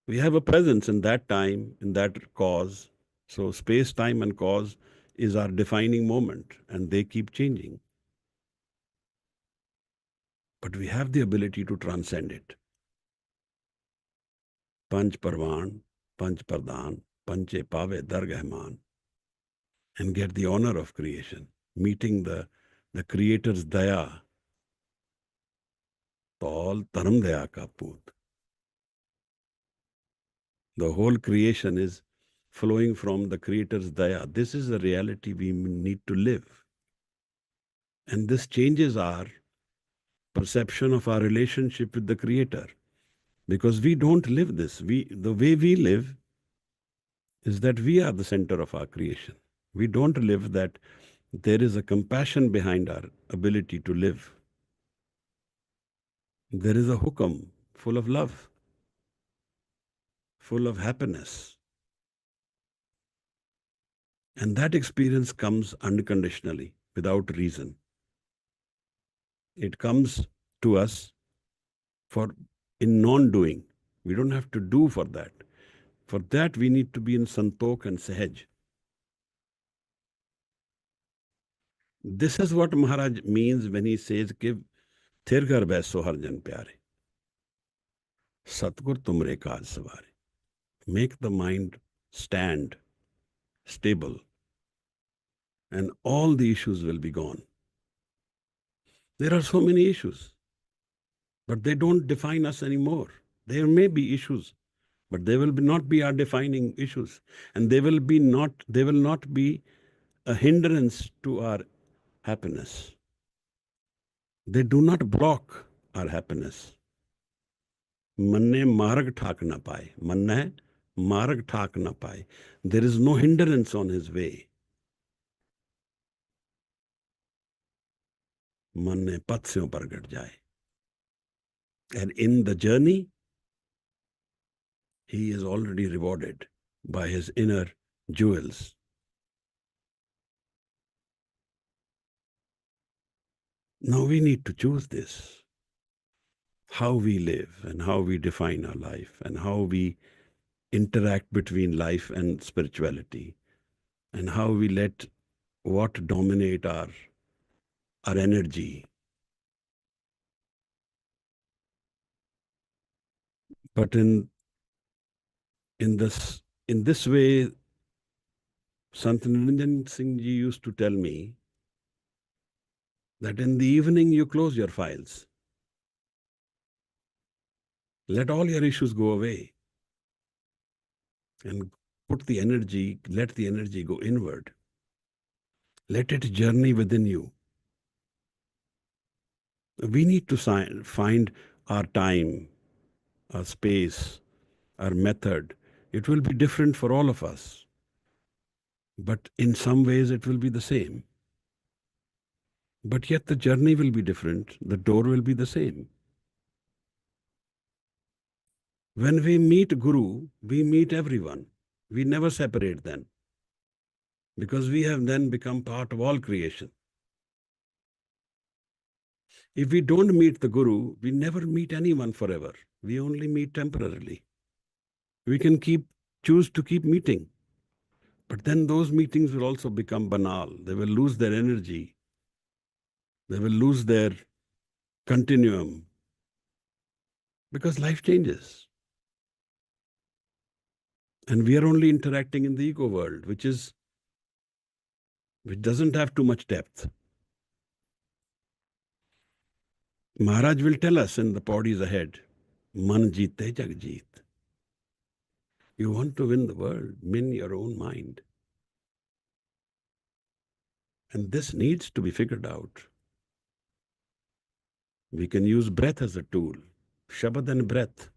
We have a presence in that time, in that cause. So space, time and cause is our defining moment and they keep changing. But we have the ability to transcend it. Panch Parvan, Panch Pardhan, Panche Pave Dargahman, and get the honor of creation, meeting the Creator's Daya, Tall Taram Daya Ka Poot. The whole creation is flowing from the Creator's Daya. This is the reality we need to live. And this changes our perception of our relationship with the Creator. Because we don't live this. The way we live is that we are the center of our creation. We don't live that there is a compassion behind our ability to live. There is a hukam full of love, full of happiness. And that experience comes unconditionally, without reason. It comes to us in non-doing. We don't have to do for that. For that, we need to be in Santok and Sahaj. This is what Maharaj means when he says, "Ki thir kar baiso har jan pyare. Satgur tumre kaaj saware." Make the mind stand, stable, and all the issues will be gone. There are so many issues, but they don't define us anymore. There may be issues, but they will not be our defining issues, and they will not be a hindrance to our happiness. They do not block our happiness. Manne marg thak na paye. Manne marg thak na paye. There is no hindrance on his way. Manne patsyon pargat jaye. And in the journey, he is already rewarded by his inner jewels. Now we need to choose this. How we live and how we define our life and how we interact between life and spirituality, and how we let what dominate our energy. But in this way, Sant Niranjan Singh ji used to tell me that in the evening you close your files. Let all your issues go away and let the energy go inward. Let it journey within you. We need to find our time, our space, our method. It will be different for all of us, but in some ways it will be the same. But yet the journey will be different, the door will be the same. When we meet Guru, we meet everyone. We never separate then, because we have then become part of all creation. If we don't meet the Guru, we never meet anyone forever. We only meet temporarily. We can choose to keep meeting, but then those meetings will also become banal. They will lose their energy. They will lose their continuum, because life changes. And we are only interacting in the ego world, which doesn't have too much depth. Maharaj will tell us in the Pauris ahead, Man jeete jag jeet. You want to win the world, win your own mind. And this needs to be figured out. We can use breath as a tool, Shabad and breath.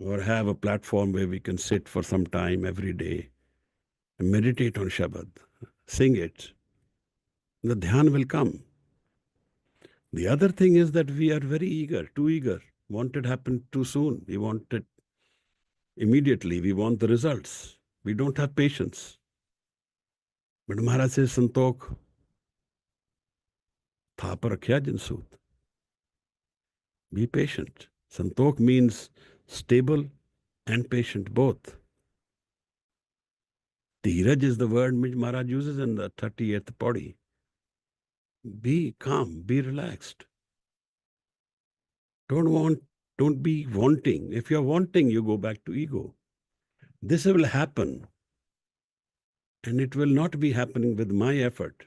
Or have a platform where we can sit for some time every day and meditate on Shabad, sing it. The dhyan will come. The other thing is that we are very eager, too eager, want it happen too soon. We want it immediately. We want the results. We don't have patience. But Maharaj says, Santok, thapa rakhya jinsut. Be patient. Santok means stable and patient both. Dheeraj is the word which Maharaj uses in the 38th Pauri. Be calm, be relaxed. Don't be wanting. If you're wanting, you go back to ego. This will happen, and it will not be happening with my effort.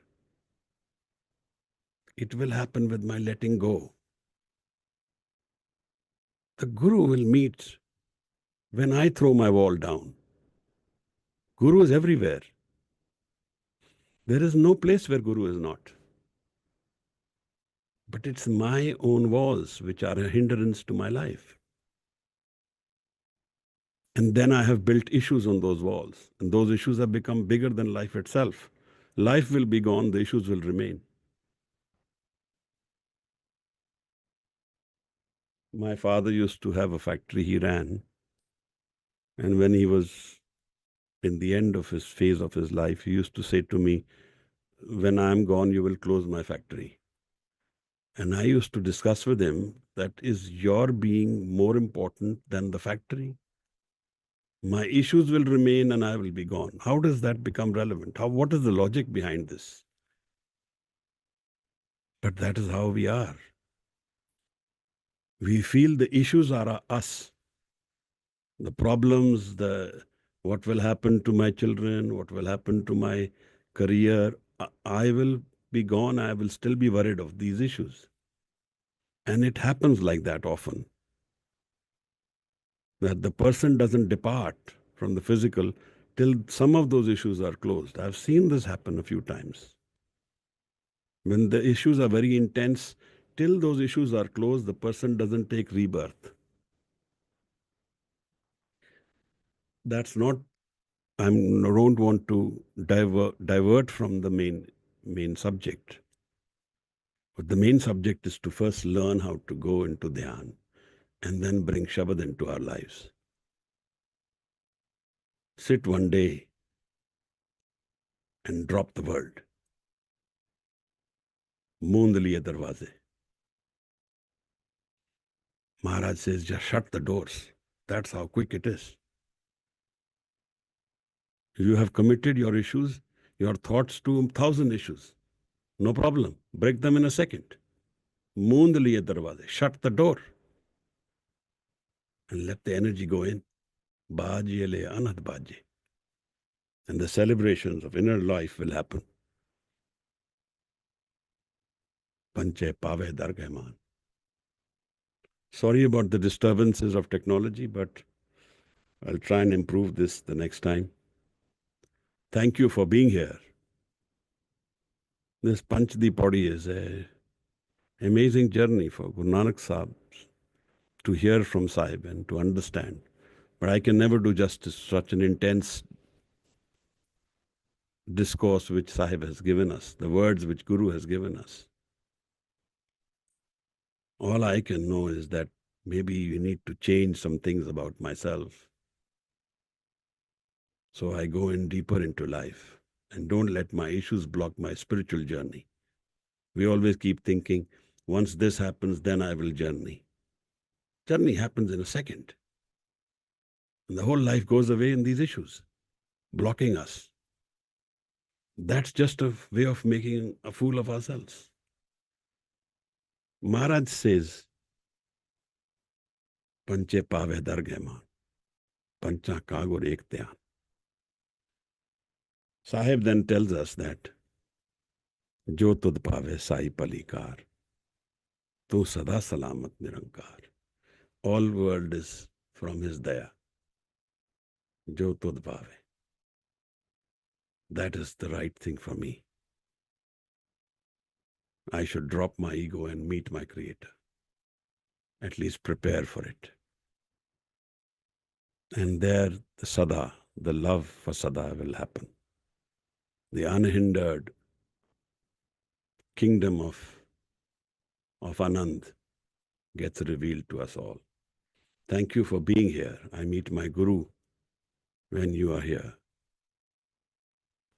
It will happen with my letting go. The Guru will meet when I throw my wall down. Guru is everywhere. There is no place where Guru is not. But it's my own walls which are a hindrance to my life. And then I have built issues on those walls. And those issues have become bigger than life itself. Life will be gone, the issues will remain. My father used to have a factory he ran. And when he was in the end of his phase of his life, he used to say to me, when I am gone, you will close my factory. And I used to discuss with him, that is your being more important than the factory? My issues will remain and I will be gone. How does that become relevant? What is the logic behind this? But that is how we are. We feel the issues are us. The problems, what will happen to my children, what will happen to my career. I will be gone, I will still be worried of these issues. And it happens like that often, that the person doesn't depart from the physical till some of those issues are closed. I've seen this happen a few times. When the issues are very intense, till those issues are closed, the person doesn't take rebirth. That's not, I don't want to divert from the main subject. But the main subject is to first learn how to go into dhyan and then bring Shabad into our lives. Sit one day and drop the world. Moond liye darwaze. Maharaj says, just shut the doors. That's how quick it is. You have committed your issues, your thoughts to 1,000 issues. No problem. Break them in a second. Moond liye darwaze. Shut the door. And let the energy go in. Baaje le anad baaje. And the celebrations of inner life will happen. Panche pave dargaiman. Sorry about the disturbances of technology, but I'll try and improve this the next time. Thank you for being here. This Panchdi Pauri is an amazing journey for Guru Nanak Sahib to hear from Sahib and to understand. But I can never do justice to such an intense discourse which Sahib has given us, the words which Guru has given us. All I can know is that maybe you need to change some things about myself. So I go in deeper into life and don't let my issues block my spiritual journey. We always keep thinking, once this happens, then I will journey. Journey happens in a second. And the whole life goes away in these issues, blocking us. That's just a way of making a fool of ourselves. Maharaj says, Panche pave dargema, pancha kagur ekteyan. Sahib then tells us that Jo tud pave sai palikar, tu sada salamat nirankar. All world is from his daya. Jo tud pave. That is the right thing for me. I should drop my ego and meet my Creator. At least prepare for it. And there the sada, the love for sada will happen. The unhindered kingdom of Anand gets revealed to us all. Thank you for being here. I meet my Guru when you are here.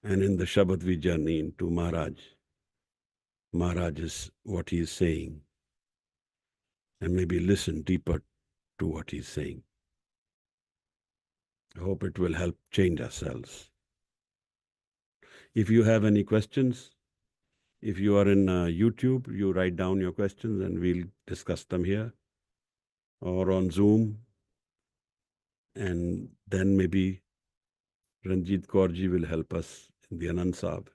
And in the Shabad we journey into Maharaj. Maharaj is what he is saying. And maybe listen deeper to what he is saying. I hope it will help change ourselves. If you have any questions, if you are in YouTube, you write down your questions and we'll discuss them here or on Zoom. And then maybe Ranjit Kaurji will help us in the Anand Sahib.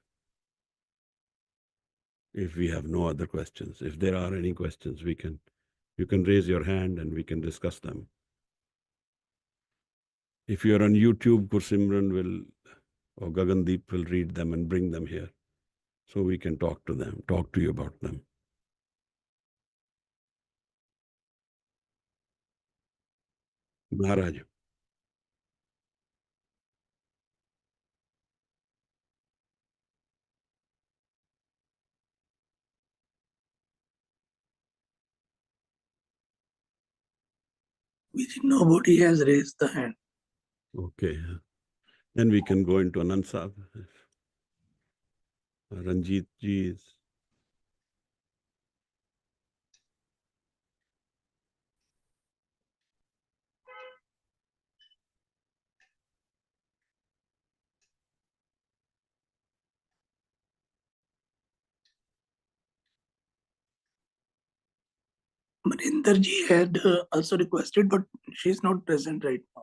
If we have no other questions, if there are any questions, you can raise your hand and we can discuss them. If you're on YouTube, Simran will or Gagandeep will read them and bring them here so we can talk to you about them. Maharaj. Nobody has raised the hand. Okay. Then we can go into Anand Sahib. Ranjit ji is. Maninder ji had also requested, but she's not present right now.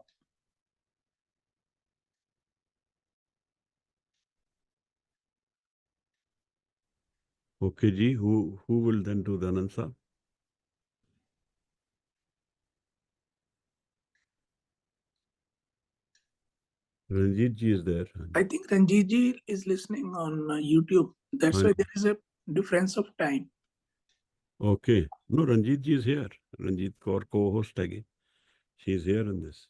Okay, ji. Who will then do the Anand Sahib? Ranjit ji is there. I think Ranjit ji is listening on YouTube. That's why there is a difference of time. Okay. No, Ranjit ji is here. Ranjit Kaur co-host again. She is here in this.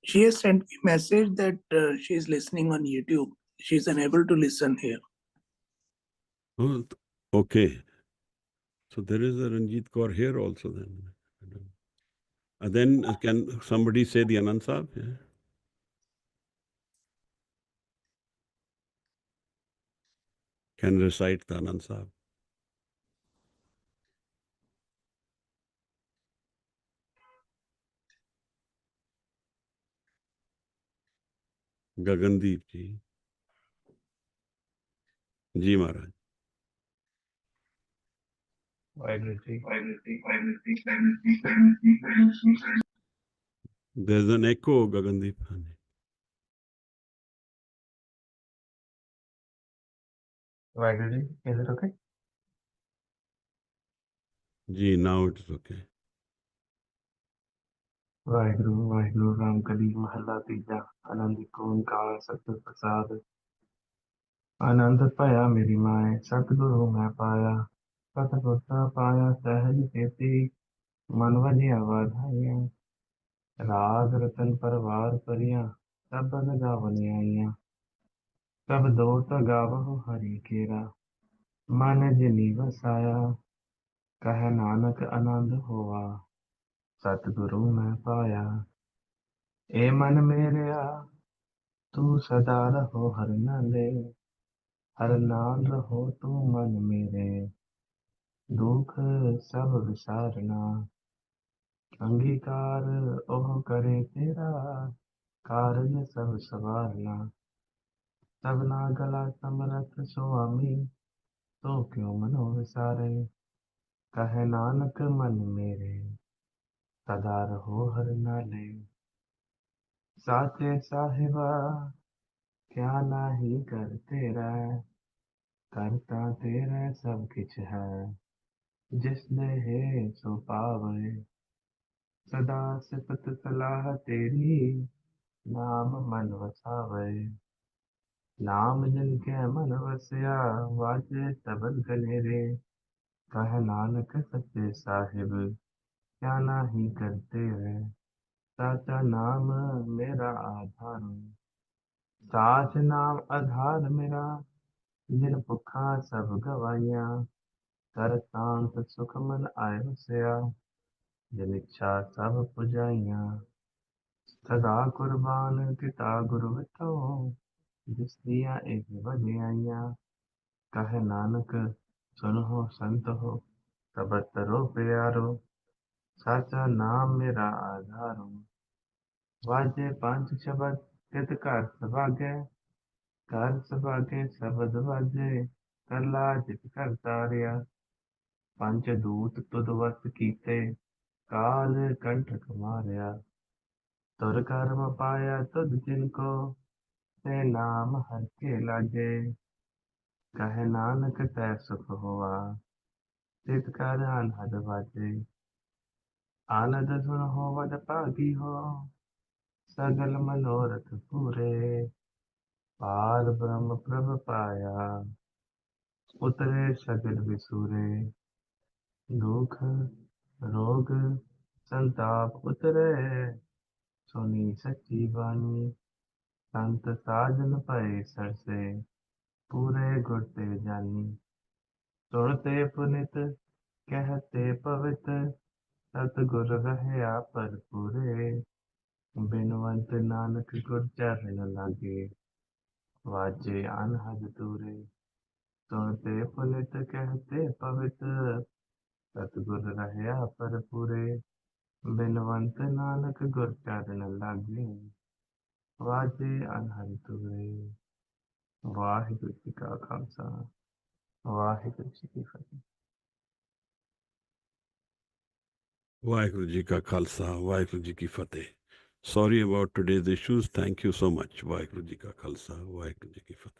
She has sent me a message that she is listening on YouTube. She is unable to listen here. Oh, okay. So there is a Ranjit Kaur here also then. And then can somebody say the Anand Sahib? Yeah. can recite the Anand Sahib. Gagandeep ji. Ji Maharaj. There's an echo, Gagandeep. Waheguru ji, is it okay? Ji, now it's okay. Waheguru, Waheguru, Ram Kali Mahalla Tija, Anand Onkar Satguru Prasad, Anand Paya Meri Mai, Satguru मैं पाया, सतगुर पाया सहज खेती, मन वजिया वाधाइया, राग रतन परवार परिया, सब बन गावन आइया, सब दोत गावहु हरि केरा, मन जिनी वसाया, कह नानक आनंद होवा, सतगुरु मैं पाया। ए मन मेरेया तू सदा रहो हर नाले, हर नाल रहो तू मन मेरे, दुख सब विसारना, अंगीकार ओह करे तेरा, कारज सब सवारना, सबना गला समरथ स्वामी, तो क्यों मनो विसारे, कहे नानक मन मेरे, सदा रहो हर नाले। साचे साहिबा क्या नाही कर तेरा, करता तेरा सब किछ है, जिस देहे सो पावे, सदा सिफत सलाह तेरी, नाम मन वसावे, नाम जिनके मन वसया, वाजे सबद गलेरे, कह नानक सच्चे साहिब क्या नाही करते रे, साचा नाम मेरा आधार, साच नाम आधार मेरा, जिन भुखा सब गवाइया, कर शांत सुख मन आय वसया, जिन इच्छा सब पुजाइया, सदा कुर्बान किता गुरु विठो, जिस दिया एक बजियाइया, कहे नानक सुनो संत हो, सब तरो प्यारो, साचा नाम मेरा आधारो, वाजे पांच शब्द तित कर सभागे, कर सभागे शब्द वाजे, कर लाज कर तारिया, पंच दूत तुद वस कीते, काल कंठक मारया, तुर कर्म पाया तुद जिनको, ते नाम हर के लागे, कहे नानक तै सुख हुआ, तित कर अनहद बाजे, आनंद सुन हो वद पागी हो, सगल मनोरथ पूरे, पार ब्रह्म प्रभ पाया, उतरे सगल विसुरे, दुख रोग संताप उतरे, सुनी सच्ची बानी, संत साजन पए सरसे, पूरे गुर ते जानी, सुनते पुनित कहते पवित, सतगुर रहया पर पूरे, बिनवंत नानक गुर चरण लागे, वाजे अनहद दूरे, सुनते पुनित कहते पवित, सतगुर रहया पर पूरे, बिनवंत नानक गुर चरण लागे, वाजे अनहद दूरे। वाहिगुरु जी का खालसा, वाहिगुरु जी की फतेह। Waheguru ji ka Khalsa, Waheguru ji ki Fateh. Sorry about today's issues. Thank you so much. Waheguru ji ka Khalsa, Waheguru ji ki Fateh.